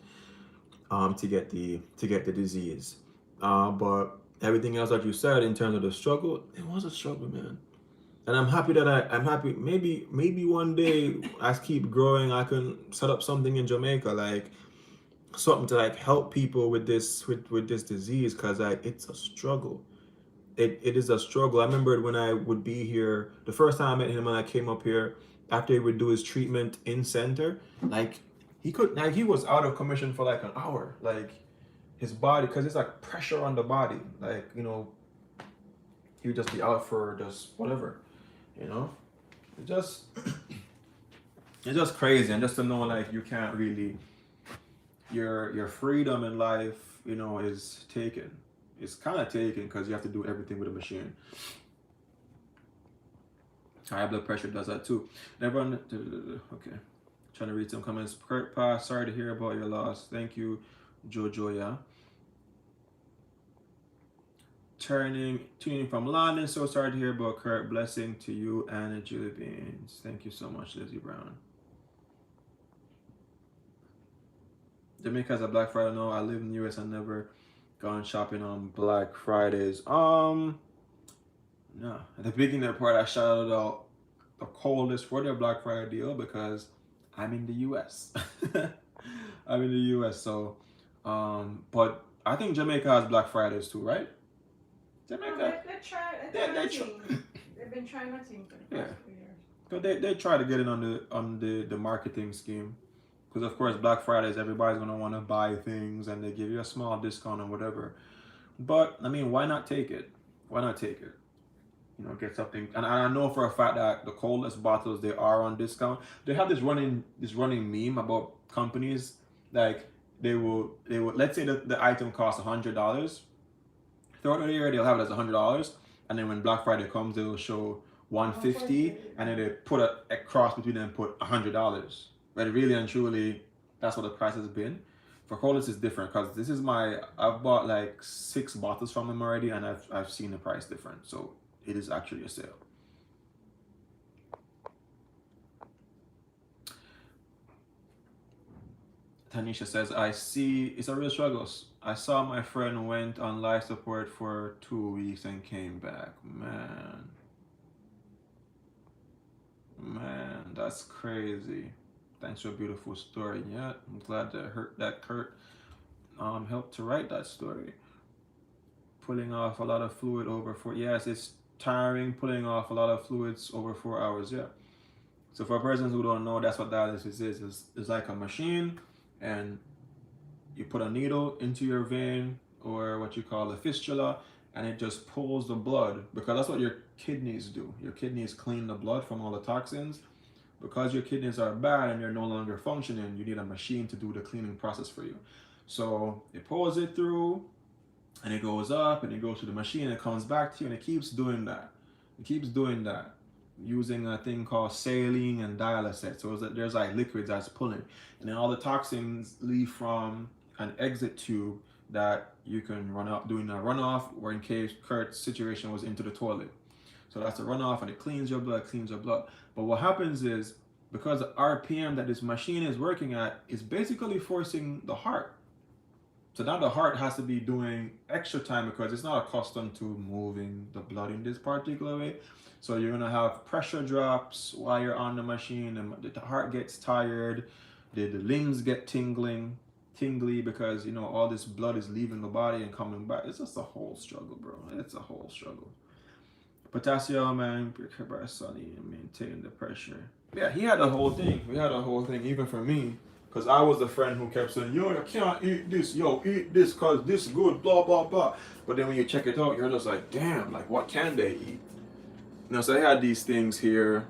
to get the disease. But everything else that you said in terms of the struggle, it was a struggle, man. And I'm happy that I'm happy. Maybe one day as keep growing, I can set up something in Jamaica, like something to like help people with this disease, because like it's a struggle. It is a struggle. I remember when I would be here the first time I met him, when I came up here after he would do his treatment in center, like he was out of commission for like an hour, like his body, because it's like pressure on the body, like you know, he would just be out for just whatever, you know. It just it's just crazy, and just to know like you can't really, your freedom in life, you know, is taken. It's kind of taken because you have to do everything with a machine. High blood pressure does that too. Everyone, okay. Trying to read some comments. Kurt Pa, sorry to hear about your loss. Thank you, Jojo. Yeah. Tuning from London. So sorry to hear about Kurt. Blessing to you and the Julie Beans. Thank you so much, Lizzie Brown. Jamaica has a Black Friday. No, I live in the US. I never gone shopping on Black Fridays. No. At the beginning of the part, I shouted out the coldest for their Black Friday deal because I'm in the US. I'm in the US, so but I think Jamaica has Black Fridays too, right? Jamaica. They've been trying that thing for the past few years. So they try to get in on the marketing scheme. Because of course Black Fridays, everybody's gonna want to buy things and they give you a small discount or whatever. But I mean, why not take it? Why not take it? You know, get something. And I know for a fact that the coldest bottles, they are on discount. They have this running meme about companies, like they will let's say that the item costs $100. Throughout the year they'll have it as $100, and then when Black Friday comes they'll show $150, and then they put a cross between them and put $100. But really and truly, that's what the price has been. For coldest is different because this is I've bought like 6 bottles from them already, and I've seen the price different. So it is actually a sale. Tanisha says, I see, it's a real struggle. I saw my friend went on life support for 2 weeks and came back. Man, that's crazy. Thanks for a beautiful story. Yeah, I'm glad that Kurt helped to write that story. Pulling off a lot of fluid over 4. Yes, it's tiring pulling off a lot of fluids over 4 hours. Yeah. So for persons who don't know, that's what dialysis is. It's like a machine, and you put a needle into your vein, or what you call a fistula, and it just pulls the blood, because that's what your kidneys do. Your kidneys clean the blood from all the toxins. Because your kidneys are bad and they're no longer functioning, you need a machine to do the cleaning process for you. So it pulls it through, and it goes up, and it goes to the machine, and it comes back to you, and it keeps doing that. It keeps doing that, using a thing called saline and dialysate. So there's like liquids that's pulling, and then all the toxins leave from an exit tube that you can run up, doing a runoff, or in case Kurt's situation was into the toilet. So that's the runoff, and it cleans your blood, But what happens is, because the RPM that this machine is working at is basically forcing the heart So now the heart has to be doing extra time because it's not accustomed to moving the blood in this particular way. So you're gonna have pressure drops while you're on the machine, and the heart gets tired, the limbs get tingly because you know all this blood is leaving the body and coming back. It's just a whole struggle, bro. It's a whole struggle. Potassium and sunny and maintain the pressure. Yeah, he had the whole thing. We had a whole thing, even for me. Because I was the friend who kept saying, yo, you can't eat this, yo, eat this because this is good, blah, blah, blah. But then when you check it out, you're just like, damn, like what can they eat? You know, so they had these things here.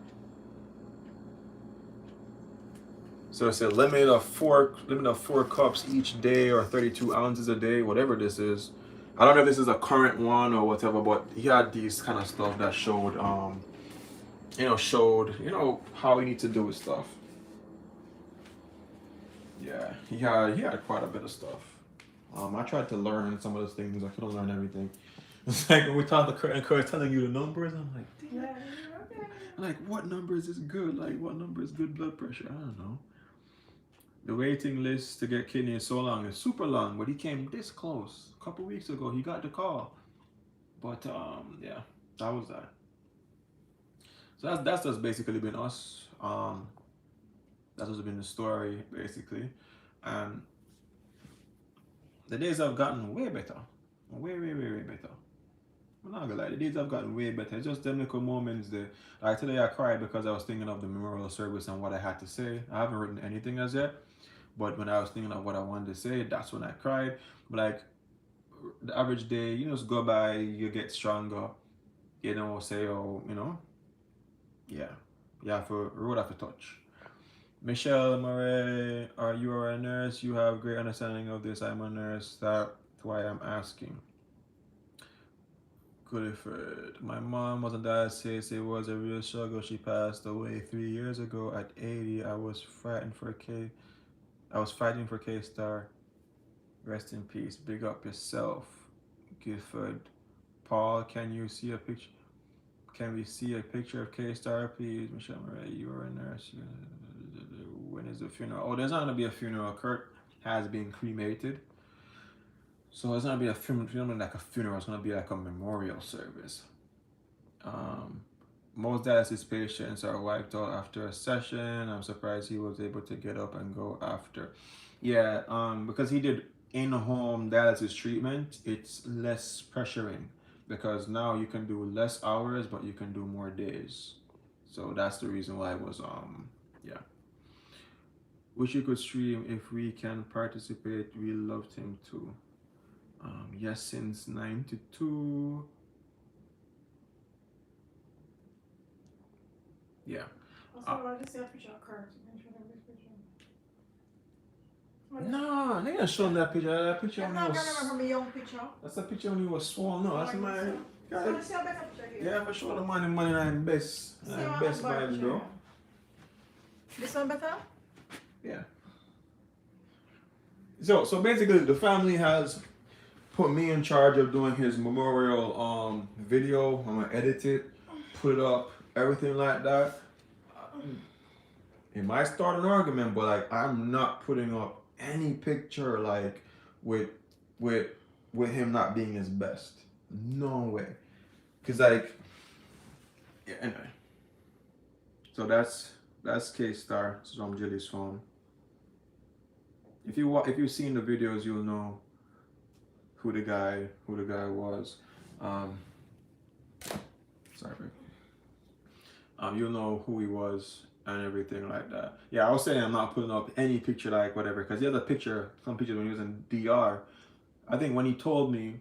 So it said limit of four cups each day or 32 ounces a day, whatever this is. I don't know if this is a current one or whatever, but he had these kind of stuff that showed, you know, how we need to do with stuff. Yeah, he had quite a bit of stuff. I tried to learn some of those things. I couldn't learn everything. It's like when we taught the Kurt and Kurt telling you the numbers, I'm like, damn. Yeah, okay. Like, what numbers is good? Like, what number is good blood pressure? I don't know. The waiting list to get kidney is so long. It's super long, but he came this close. A couple weeks ago, he got the call. But, yeah, that was that. So that's just basically been us. That's what's been the story, basically. And the days have gotten way better. Way better. I'm not gonna lie, the days have gotten way better. It's just them little moments that, like today I cried because I was thinking of the memorial service and what I had to say. I haven't written anything as yet, but when I was thinking of what I wanted to say, that's when I cried. But like, the average day, you just go by, you get stronger, you know, say, oh, you know, yeah, you have to, road have to touch. Michelle Murray, are you a nurse? You have great understanding of this. I'm a nurse. That's why I'm asking. Clifford, my mom wasn't dialysis. It was a real struggle. She passed away 3 years ago at 80. I was fighting for K-Star. Rest in peace. Big up yourself, Clifford. Paul, can you see a picture? Can we see a picture of K-Star, please? Michelle Murray, you are a nurse. When is the funeral? Oh, there's not gonna be a funeral. Kurt has been cremated, so it's not gonna be a funeral like a funeral. It's gonna be like a memorial service. Most dialysis patients are wiped out after a session. I'm surprised he was able to get up and go after. Yeah, because he did in-home dialysis treatment, it's less pressuring because now you can do less hours, but you can do more days. So that's the reason why it was yeah. Wish you could stream if we can participate. We loved him too. Yes, since 92. Yeah. Also, I just see a picture of Kurt. No, they didn't show him that picture. That picture I'm when he not was. remember my young picture. That's a picture when he was swollen. No, that's my. I see a better picture here. Yeah, for sure. The money and best vibes, bro. This one better? Yeah. So basically, the family has put me in charge of doing his memorial video. I'm gonna edit it, put it up, everything like that. It might start an argument, but like I'm not putting up any picture like with him not being his best. No way. Cause like, yeah, anyway. So that's K-Star. So I'm Jilly's phone. If you've seen the videos, you'll know who the guy was. Sorry. You'll know who he was and everything like that. Yeah, I was saying I'm not putting up any picture like whatever, because he has some pictures when he was in DR. I think when he told me,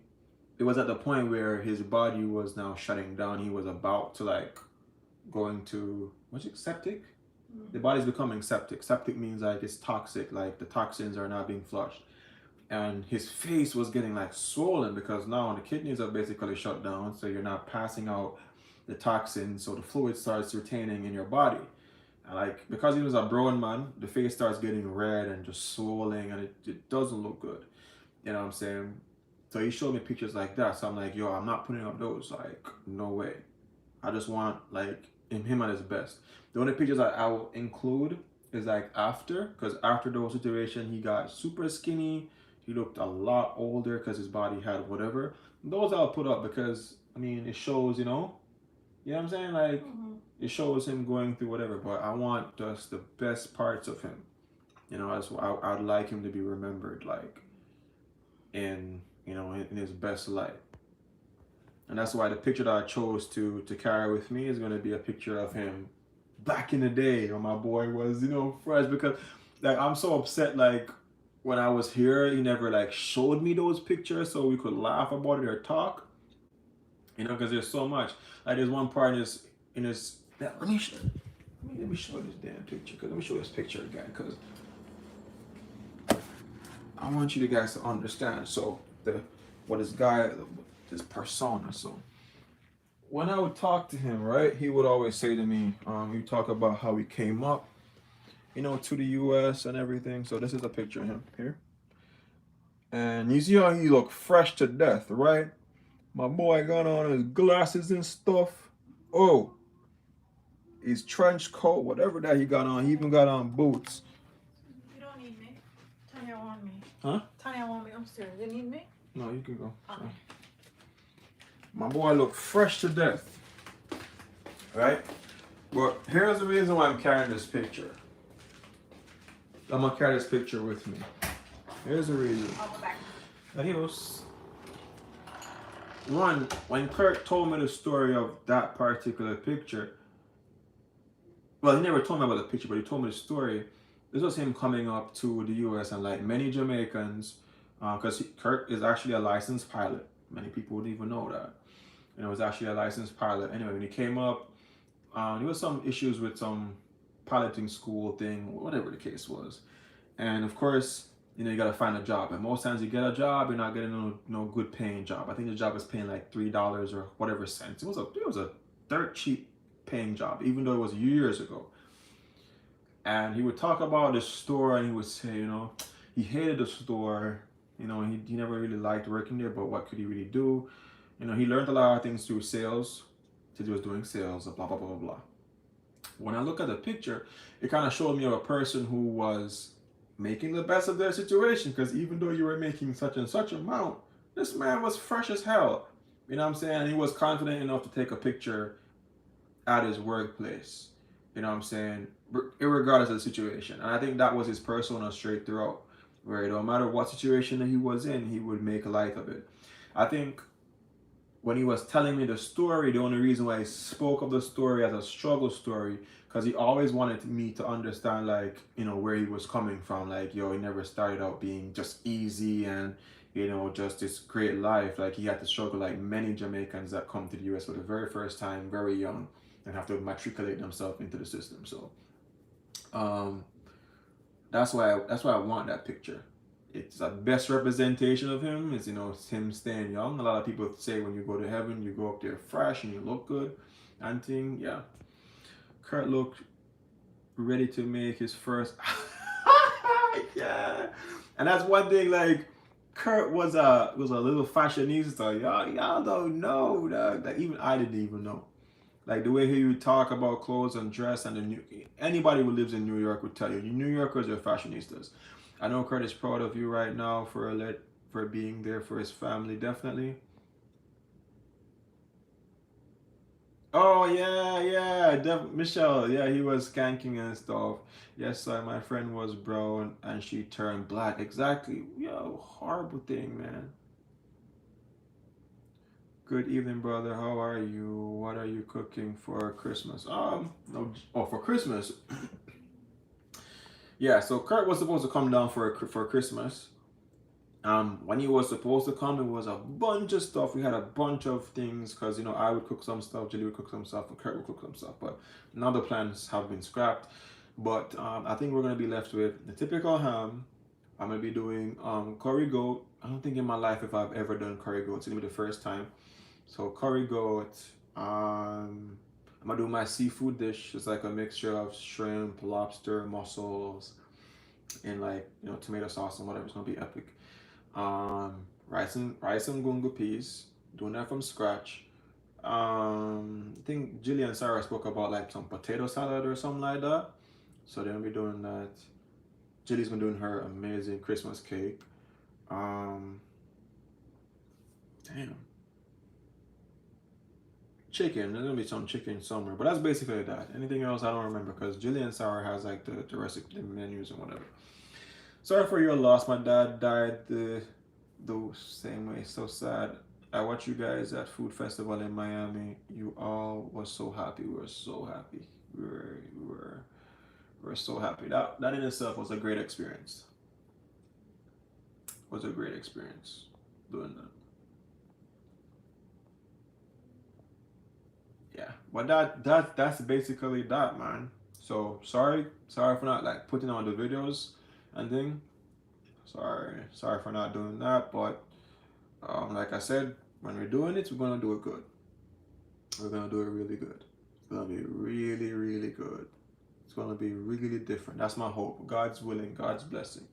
it was at the point where his body was now shutting down. He was about to like going to, what's it, septic? The body's becoming septic. Septic means like it's toxic, like the toxins are not being flushed. And his face was getting like swollen because now the kidneys are basically shut down, so you're not passing out the toxins, so the fluid starts retaining in your body. And like, because he was a brown man, the face starts getting red and just swollen, and it doesn't look good. You know what I'm saying? So he showed me pictures like that. So I'm like, yo, I'm not putting up those. Like, no way. I just want like him at his best. The only pictures that I will include is like after, because after those situation, he got super skinny. he looked a lot older because his body had whatever. Those I'll put up because I mean it shows, you know what I'm saying? Like it shows him going through whatever, but I want just the best parts of him. You know, I'd like him to be remembered like in in his best light. And that's why the picture that I chose to carry with me is gonna be a picture of him back in the day when my boy was, fresh, because like I'm so upset like when I was here, he never like showed me those pictures so we could laugh about it or talk. Because there's so much. Like there's one part in his let me show this damn picture, because let me show this picture again, because I want you guys to understand. So this persona. So when I would talk to him, right, he would always say to me, he would talk about how he came up, to the US and everything. So this is a picture of him here. And you see how he looked fresh to death, right? My boy got on his glasses and stuff. Oh, his trench coat, whatever that he got on. He even got on boots. You don't need me. Tanya want me. Huh? Tanya want me upstairs. You need me? No, you can go. Okay. So, my boy looked fresh to death. Right? But here's the reason why I'm carrying this picture. I'm gonna carry this picture with me. Here's the reason. I'll go back. Adios. One, when Kurt told me the story of that particular picture, well, he never told me about the picture, but he told me the story. This was him coming up to the US, and like many Jamaicans, because Kurt is actually a licensed pilot. Many people wouldn't even know that. And it was actually a licensed pilot. Anyway, when he came up, there was some issues with some piloting school thing, whatever the case was. And of course, you gotta find a job. And most times you get a job, you're not getting no good paying job. I think the job was paying like $3 or whatever cents. It was a dirt cheap paying job, even though it was years ago. And he would talk about the store, and he would say, he hated the store. He never really liked working there, but what could he really do? He learned a lot of things through sales, since he was doing sales, blah, blah, blah, blah, blah. When I look at the picture, it kind of showed me of a person who was making the best of their situation, because even though you were making such and such amount, this man was fresh as hell. You know what I'm saying? And he was confident enough to take a picture at his workplace. You know what I'm saying? Irregardless of the situation. And I think that was his persona straight throughout, where no matter what situation that he was in, he would make light of it. I think when he was telling me the story, the only reason why he spoke of the story as a struggle story, because he always wanted me to understand, like, where he was coming from. Like, he never started out being just easy and, just this great life. Like, he had to struggle like many Jamaicans that come to the US for the very first time, very young, and have to matriculate themselves into the system. So, that's why I want that picture. It's the best representation of him. Is it's him staying young. A lot of people say when you go to heaven, you go up there fresh and you look good, and thing. Yeah, Kurt looked ready to make his first. Yeah, and that's one thing. Like, Kurt was a little fashionista. Y'all don't know that. Like, even I didn't even know. Like the way he would talk about clothes and dress, and anybody who lives in New York would tell you, New Yorkers are fashionistas. I know Kurt is proud of you right now for being there for his family, definitely. Oh yeah, Michelle, yeah, he was skanking and stuff. Yes, my friend was brown and she turned black. Exactly. Yo, horrible thing, man. Good evening, brother. How are you? What are you cooking for Christmas? No, for Christmas. Yeah, so Kurt was supposed to come down for Christmas. When he was supposed to come, it was a bunch of stuff. We had a bunch of things because I would cook some stuff, Julie would cook some stuff, and Kurt would cook some stuff. But now the plans have been scrapped. But I think we're gonna be left with the typical ham. I'm gonna be doing curry goat. I don't think in my life if I've ever done curry goat. It's gonna be the first time. So curry goat. I'm gonna do my seafood dish. It's like a mixture of shrimp, lobster, mussels, and like tomato sauce and whatever. It's gonna be epic. Rice and gungo peas. Doing that from scratch. I think Jillian and Sarah spoke about like some potato salad or something like that. So they're gonna be doing that. Jilly's been doing her amazing Christmas cake. Damn. Chicken. There's gonna be some chicken somewhere, but that's basically that. Anything else I don't remember because Julian Sauer has like the recipe, the menus and whatever. Sorry for your loss. My dad died the same way. So sad. I watched you guys at Food Festival in Miami. You all was so happy. We were so happy. We were so happy. That in itself was a great experience. Was a great experience doing that. Yeah, but that's basically that, man. So sorry for not like putting on the videos and thing. Sorry for not doing that. But like I said, when we're doing it, we're gonna do it good. We're gonna do it really good. It's gonna be really, really good. It's gonna be really different. That's my hope. God's willing, God's blessing.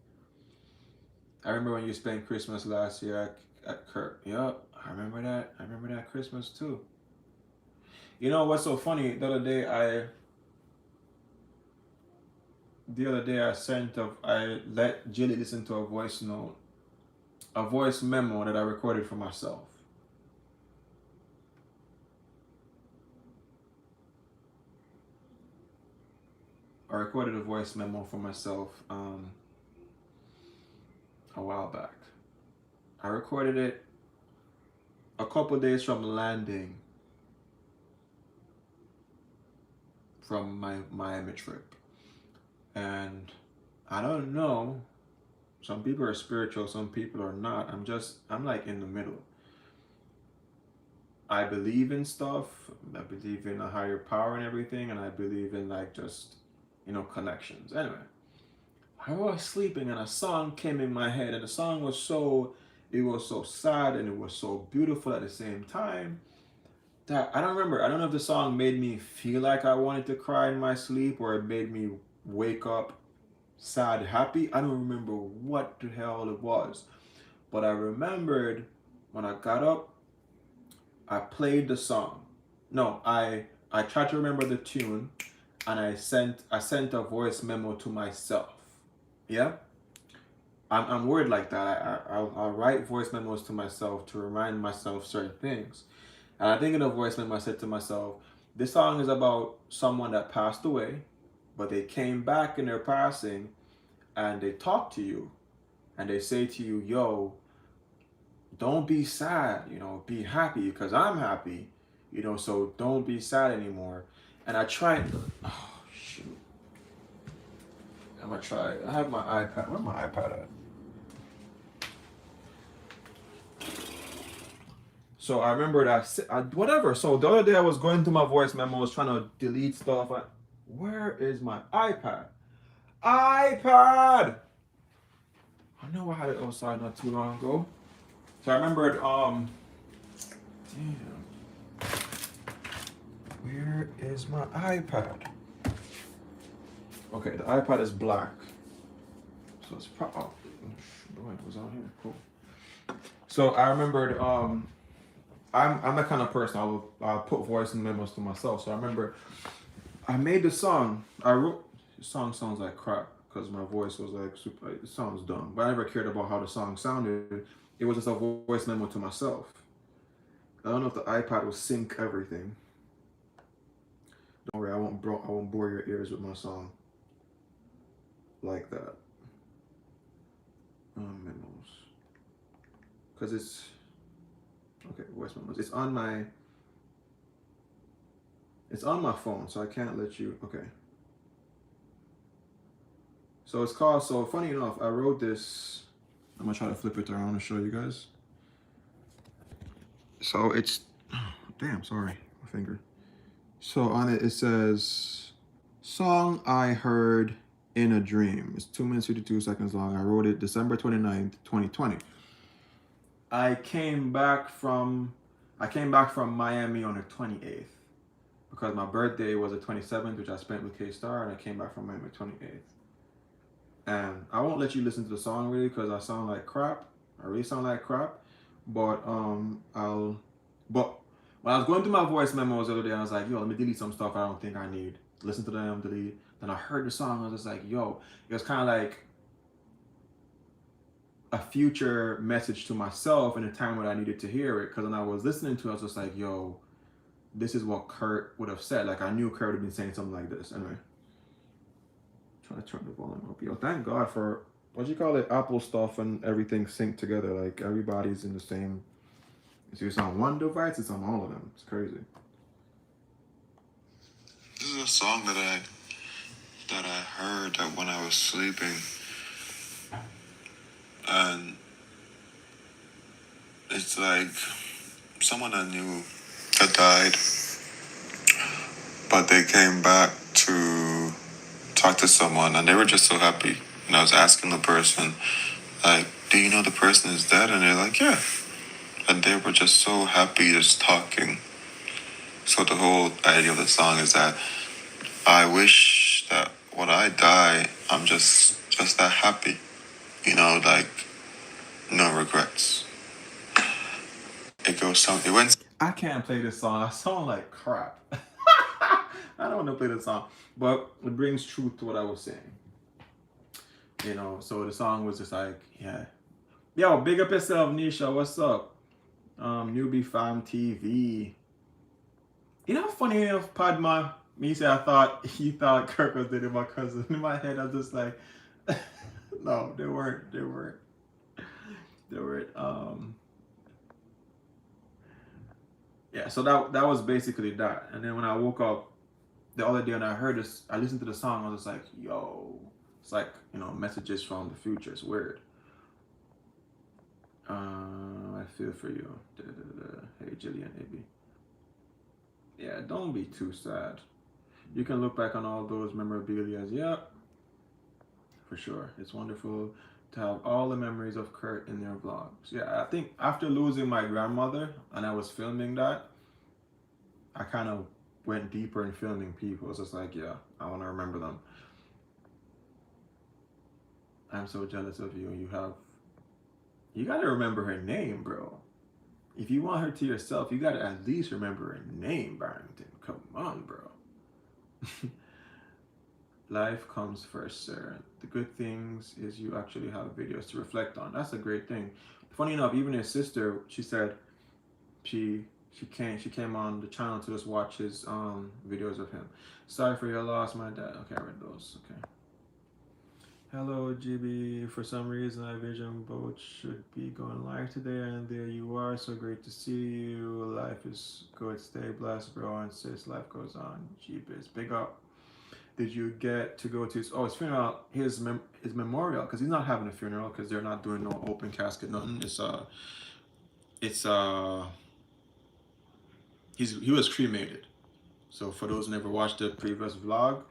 I remember when you spent Christmas last year at Kirk. Yep, I remember that. I remember that Christmas too. You know what's so funny? The other day I let Jilly listen to a voice note, a voice memo that I recorded for myself. I recorded a voice memo for myself a while back. I recorded it a couple days from landing from my Miami trip. And I don't know, some people are spiritual, some people are not. I'm like in the middle. I believe in stuff, I believe in a higher power and everything, and I believe in like just, connections. Anyway, I was sleeping and a song came in my head, and the song was so sad and it was so beautiful at the same time that I don't remember. I don't know if the song made me feel like I wanted to cry in my sleep or it made me wake up sad, happy. I don't remember what the hell it was. But I remembered when I got up, I played the song. No, I tried to remember the tune and I sent a voice memo to myself. Yeah? I'm weird like that. I'll write voice memos to myself to remind myself certain things. And I think in a voice memo I said to myself, this song is about someone that passed away, but they came back in their passing and they talk to you and they say to you, yo, don't be sad, be happy because I'm happy, so don't be sad anymore. And I tried, oh shoot. I'm gonna try, I have my iPad, where's my iPad at? So I remember that, whatever. So the other day I was going through my voice memos trying to delete stuff. Where is my iPad? iPad! I know I had it outside not too long ago. So I remembered, damn. Where is my iPad? Okay, the iPad is black. So it's probably, boy, it was out here, cool. So I remembered, I'm the kind of person I'll put voice memos to myself. So I remember I made the song. The song sounds like crap because my voice was like super. It sounds dumb, but I never cared about how the song sounded. It was just a voice memo to myself. I don't know if the iPad will sync everything. Don't worry, I won't bore your ears with my song like that. Memos, because it's. Okay, voice memos. It's on my phone, so I can't let you. Okay. So it's called. So funny enough, I wrote this. I'm gonna try to flip it around to show you guys. So it's. Damn, sorry, my finger. So on it says, "Song I heard in a dream." It's 2 minutes 52 seconds long. I wrote it December 29th, 2020. I came back from Miami on the 28th because my birthday was the 27th, which I spent with K-Star, and I came back from Miami 28th. And I won't let you listen to the song really because I sound like crap. I really sound like crap. But but when I was going through my voice memos the other day, I was like, yo, let me delete some stuff I don't think I need. Listen to them, delete. Then I heard the song, I was just like, yo, it was kind of like a future message to myself in a time when I needed to hear it. Because when I was listening to it, I was just like, yo, this is what Kurt would have said. Like, I knew Kurt would have been saying something like this. Anyway, trying to turn the volume up. Yo, thank God for, what do you call it, Apple stuff and everything synced together. Like, everybody's in the same, so it's on one device, it's on all of them. It's crazy. This is a song that I heard that when I was sleeping, and it's like someone I knew that died, but they came back to talk to someone, and they were just so happy. And I was asking the person, like, do you know the person is dead? And they're like, yeah. And they were just so happy just talking. So the whole idea of the song is that I wish that when I die, I'm just that happy. You know, like, no regrets. It goes it went. I can't play this song. I sound like crap. I don't want to play this song, but it brings truth to what I was saying. You know, so the song was just like, yeah. Yo, big up yourself, Nisha. What's up? Newbie Fam TV. You know, funny enough, Padma, me say he thought Kirk was dating my cousin. In my head, I'm just like, no, they weren't. Yeah, so that was basically that. And then when I woke up the other day and I heard this, I listened to the song, I was just like, yo, it's like, you know, messages from the future. It's weird. I feel for you. Hey, Jillian, maybe. Yeah, don't be too sad. You can look back on all those memorabilia. Yeah, for sure. It's wonderful to have all the memories of Kurt in their vlogs. Yeah, I think after losing my grandmother and I was filming that, I kind of went deeper in filming people. It's just like, yeah, I want to remember them. I'm so jealous of you. You got to remember her name, bro. If you want her to yourself, you got to at least remember her name, Barrington. Come on, bro. Life comes first, sir. The good things is you actually have videos to reflect on. That's a great thing. Funny enough, even his sister, she said she came on the channel to just watch his videos of him. Sorry for your loss, my dad. Okay, I read those. Okay. Hello, GB. For some reason, I vision both should be going live today, and there you are. So great to see you. Life is good. Stay blessed, bro. And sis, life goes on. Jeepers. Big up. Did you get to go to his funeral, his memorial? Because he's not having a funeral because they're not doing no open casket, nothing. He was cremated. So for those who never watched the previous vlog,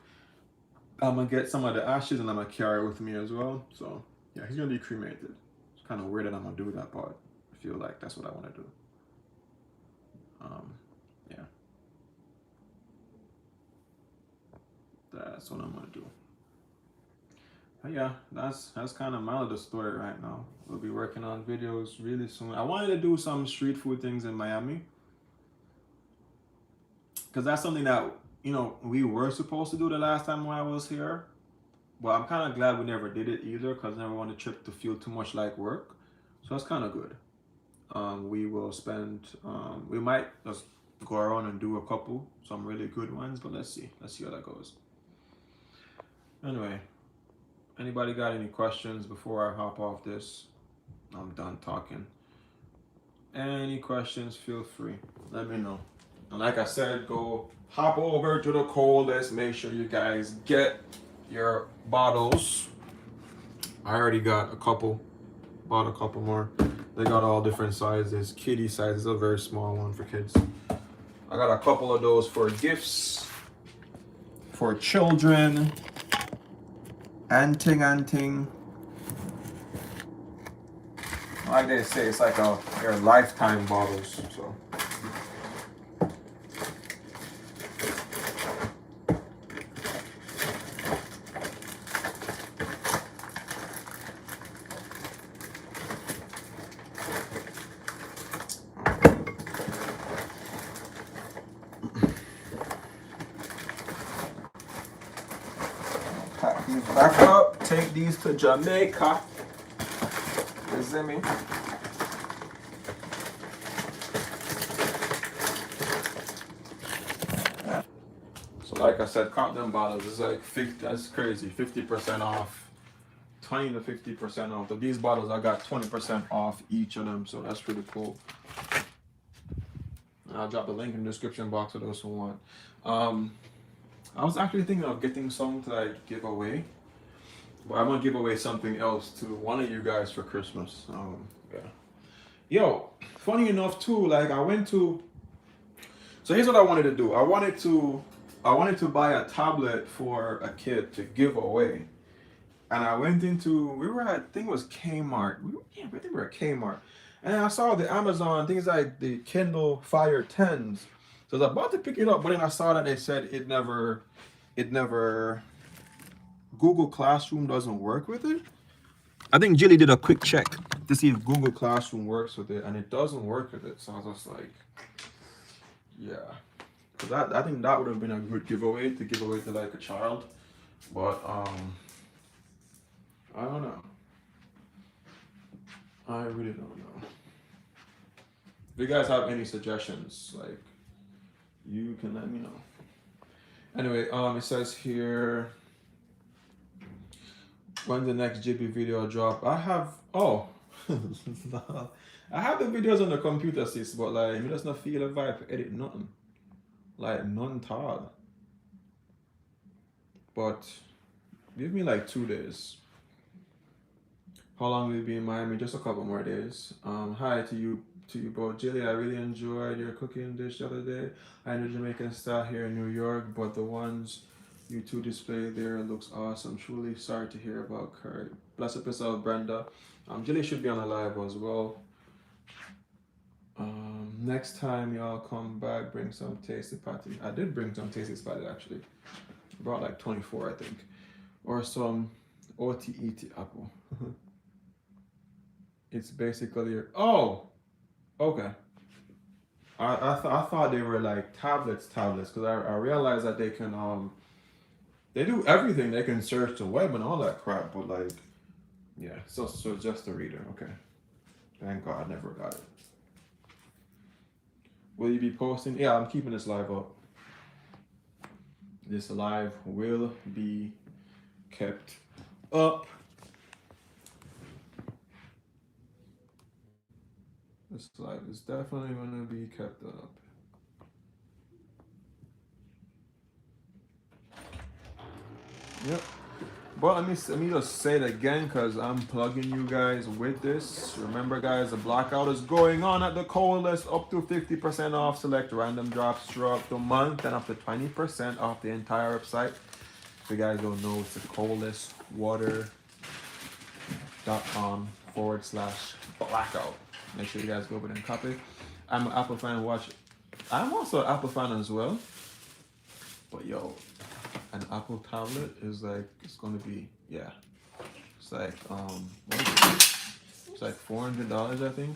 I'm gonna get some of the ashes and I'm gonna carry it with me as well. So yeah, he's gonna be cremated. It's kind of weird that I'm gonna do that, but I feel like that's what I want to do. Yeah, that's what I'm gonna do. But yeah, that's kind of my little story right now. We'll be working on videos really soon. I wanted to do some street food things in Miami because that's something that, you know, we were supposed to do the last time when I was here, but I'm kind of glad we never did it either because I never want the trip to feel too much like work. So that's kind of good. We will spend, we might just go around and do a couple, some really good ones, but let's see how that goes. Anyway, anybody got any questions before I hop off this? I'm done talking. Any questions, feel free, let me know. And like I said, go hop over to the coldest. Make sure you guys get your bottles. I already got a couple, bought a couple more. They got all different sizes. Kiddie sizes, a very small one for kids. I got a couple of those for gifts for children. Anting. Like they say, it's like they're lifetime bottles. So. Pack these back up, take these to Jamaica. You see me? So like I said, count them bottles. It's like 50. That's crazy. 50% off. 20 to 50% off. So these bottles, I got 20% off each of them. So that's pretty cool. I'll drop the link in the description box for those who want. I was actually thinking of getting some to like give away, but I'm gonna give away something else to one of you guys for Christmas. Yeah. Yo, funny enough too, like I went to. So here's what I wanted to do. I wanted to buy a tablet for a kid to give away, and I went into. We were at, I think it was Kmart. I think we were at Kmart, and I saw the Amazon things like the Kindle Fire 10s. So I was about to pick it up, but then I saw that they said it never, Google Classroom doesn't work with it. I think Jilly did a quick check to see if Google Classroom works with it, and it doesn't work with it. So I was just like, yeah. Because I think that would have been a good giveaway to give away to like a child. But, I don't know. I really don't know. If you guys have any suggestions, like, you can let me know. Anyway, it says here, when the next JB video drop? I have, I have the videos on the computer, sis, but like, me just not feel a vibe to edit nothing. Like, none tall. But, give me like 2 days. How long will you be in Miami? Just a couple more days. Hi to you both. Jilly, I really enjoyed your cooking dish the other day. I know Jamaican style here in New York, but the ones you two displayed there looks awesome. Truly sorry to hear about Kurt. Bless up yourself, Brenda. Jilly should be on the live as well. Next time y'all come back, bring some tasty patty. I did bring some tasty patty actually. Brought like 24, I think. Or some OTET apple. It's basically, oh, okay. I thought they were like tablets, because I realized that they can, they do everything. They can search the web and all that crap, but like, yeah, so just a reader, okay. Thank God, I never got it. Will you be posting? Yeah, I'm keeping this live up. This live will be kept up. This live is definitely going to be kept up. Yep. But let me just say it again, because I'm plugging you guys with this. Remember, guys, the blackout is going on at the coldest, up to 50% off select random drops throughout the month, and up to 20% off the entire website. If you guys don't know, it's the coldestwater.com/blackout. Make sure you guys go over there and copy. I'm an Apple fan. I'm also an Apple fan as well. But yo, an Apple tablet is like, it's gonna be, yeah. It's like what is it? It's like $400, I think.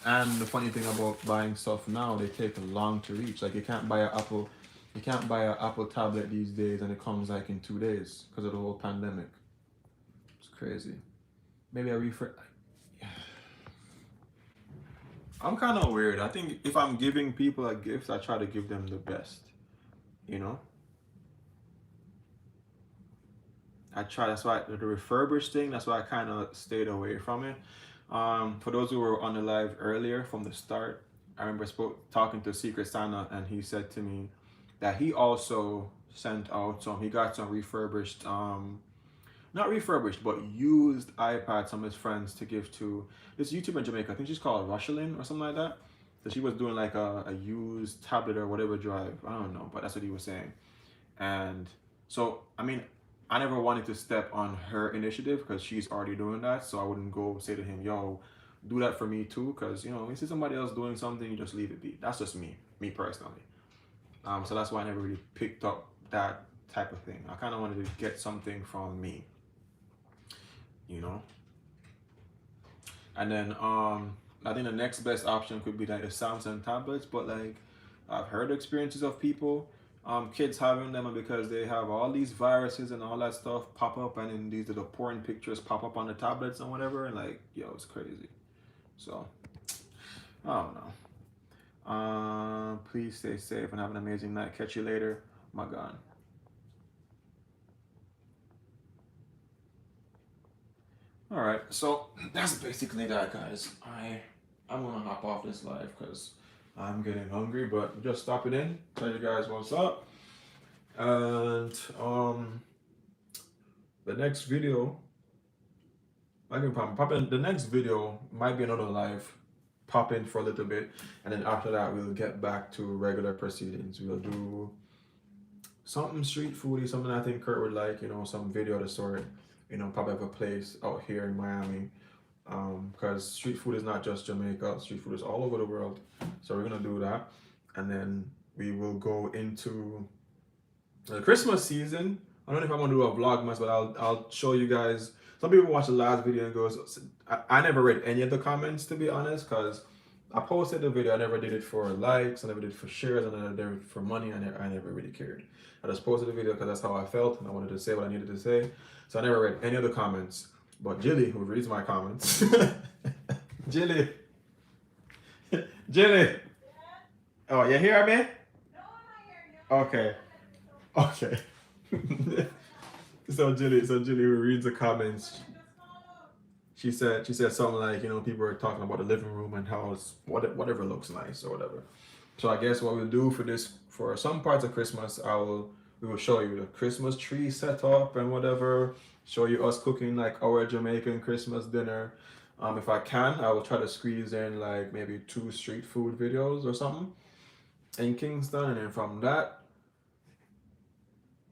And the funny thing about buying stuff now, they take long to reach. Like you can't buy an Apple tablet these days and it comes like in 2 days because of the whole pandemic. It's crazy. Maybe I refresh. I'm kind of weird. I think if I'm giving people a gift, I try to give them the best. You know? That's why the refurbished thing, that's why I kind of stayed away from it. For those who were on the live earlier from the start, I remember talking to Secret Santa, and he said to me that he also sent out he got some refurbished, not refurbished, but used iPads from his friends to give to this YouTuber in Jamaica. I think she's called Rushelin or something like that. So she was doing like a used tablet or whatever drive. I don't know, but that's what he was saying. And so, I mean, I never wanted to step on her initiative because she's already doing that. So I wouldn't go say to him, yo, do that for me too. Because, you know, when you see somebody else doing something, you just leave it be. That's just me personally. So that's why I never really picked up that type of thing. I kind of wanted to get something from me, you know. And then I think the next best option could be like the Samsung tablets. But like, I've heard experiences of people kids having them, and because they have all these viruses and all that stuff pop up, and then these little porn pictures pop up on the tablets and whatever, and like, yo, it's crazy. So I don't know. Please stay safe and have an amazing night. Catch you later. My God. All right, so that's basically that, guys. I'm gonna hop off this live because I'm getting hungry, but just stopping in, tell you guys what's up. And the next video, I can pop in. The next video might be another live, pop in for a little bit, and then after that we'll get back to regular proceedings. We'll do something street foody, something I think Kurt would like, you know, some video of the sort, you know, probably have a place out here in Miami. Because street food is not just Jamaica, street food is all over the world. So we're gonna do that, and then we will go into the Christmas season. I don't know if I'm gonna do a vlogmas, but I'll show you guys. Some people watch the last video and goes, I never read any of the comments, to be honest, because I posted the video. I never did it for likes, I never did it for shares, and I never did it for money. I never really cared. I just posted the video because that's how I felt, and I wanted to say what I needed to say. So I never read any of the comments. But Jilly, who reads my comments, Jilly, oh, you hear me? No, I'm not hearing you. Okay. So Jilly, who reads the comments, she said something like, you know, people are talking about the living room and how it's whatever looks nice or whatever. So I guess what we'll do for some parts of Christmas, we will show you the Christmas tree setup and whatever. Show you us cooking like our Jamaican Christmas dinner. If I can, I will try to squeeze in like maybe 2 street food videos or something in Kingston, and then from that,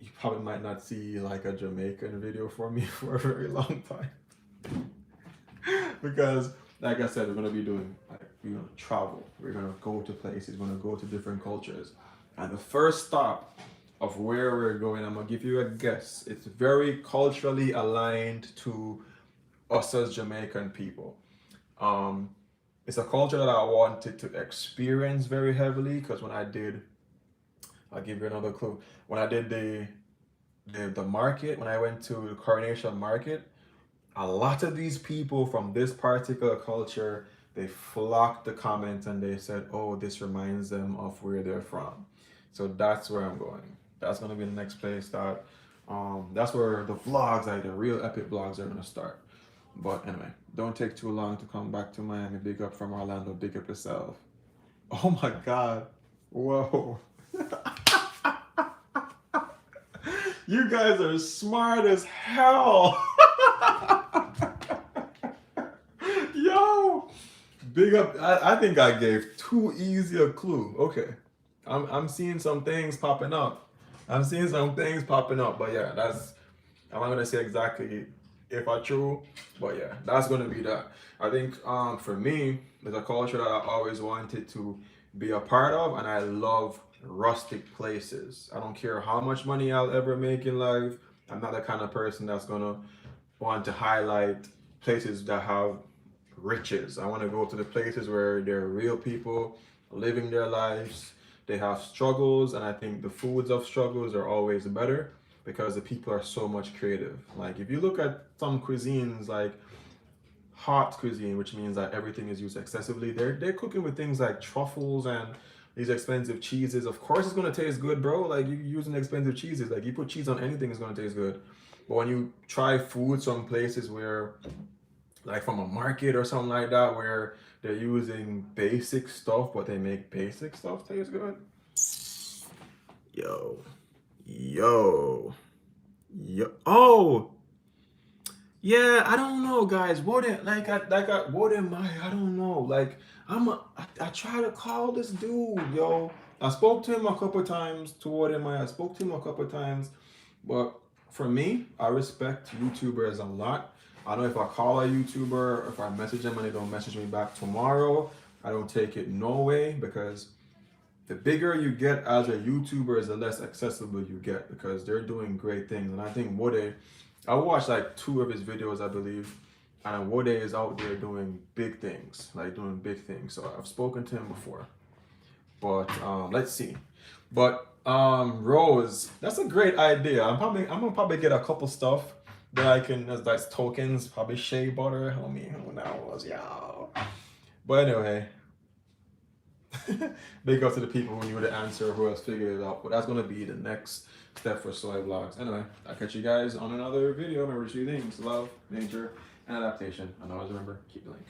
you probably might not see like a Jamaican video for me for a very long time. Because like I said, we're gonna be doing, like, we're gonna travel, we're gonna go to places, we're gonna go to different cultures, and the first stop of where we're going, I'm gonna give you a guess. It's very culturally aligned to us as Jamaican people. It's a culture that I wanted to experience very heavily, because when I did, I'll give you another clue. When I did the market, when I went to the Coronation Market, a lot of these people from this particular culture, they flocked the comments and they said, oh, this reminds them of where they're from. So that's where I'm going. That's gonna be the next place that, that's where the vlogs, like the real epic vlogs, are gonna start. But anyway, don't take too long to come back to Miami. Big up from Orlando, big up yourself. Oh my God, whoa. You guys are smart as hell. Yo, big up. I think I gave too easy a clue. Okay, I'm seeing some things popping up. But yeah, I'm not gonna say exactly if I true, but yeah, that's gonna be that. I think for me, there's a culture that I always wanted to be a part of, and I love rustic places. I don't care how much money I'll ever make in life. I'm not the kind of person that's gonna want to highlight places that have riches. I want to go to the places where there are real people living their lives. They have struggles, and I think the foods of struggles are always better because the people are so much creative. Like if you look at some cuisines, like hot cuisine, which means that everything is used excessively, they're cooking with things like truffles and these expensive cheeses. Of course it's gonna taste good, bro. Like you using expensive cheeses. Like you put cheese on anything, it's gonna taste good. But when you try food from places where, like from a market or something like that, where they're using basic stuff, but they make basic stuff taste good. Yo. Oh, yeah. I don't know, guys. What am I don't know. Like I try to call this dude, yo. I spoke to him a couple times. But for me, I respect YouTubers a lot. I know if I call a YouTuber or if I message them and they don't message me back tomorrow, I don't take it no way, because the bigger you get as a YouTuber is the less accessible you get, because they're doing great things. And I think I watched like 2 of his videos, I believe, and Wode is out there doing big things. So I've spoken to him before, but let's see. But Rose, that's a great idea. I'm gonna probably get a couple stuff that I can as like tokens, probably shea butter, homie. Who knows, y'all. But anyway, big up to the people who knew the answer, who else figured it out. But that's gonna be the next step for Soai vlogs. Anyway, I'll catch you guys on another video. Remember 3 things: love, nature, and adaptation. And always remember, keep the link.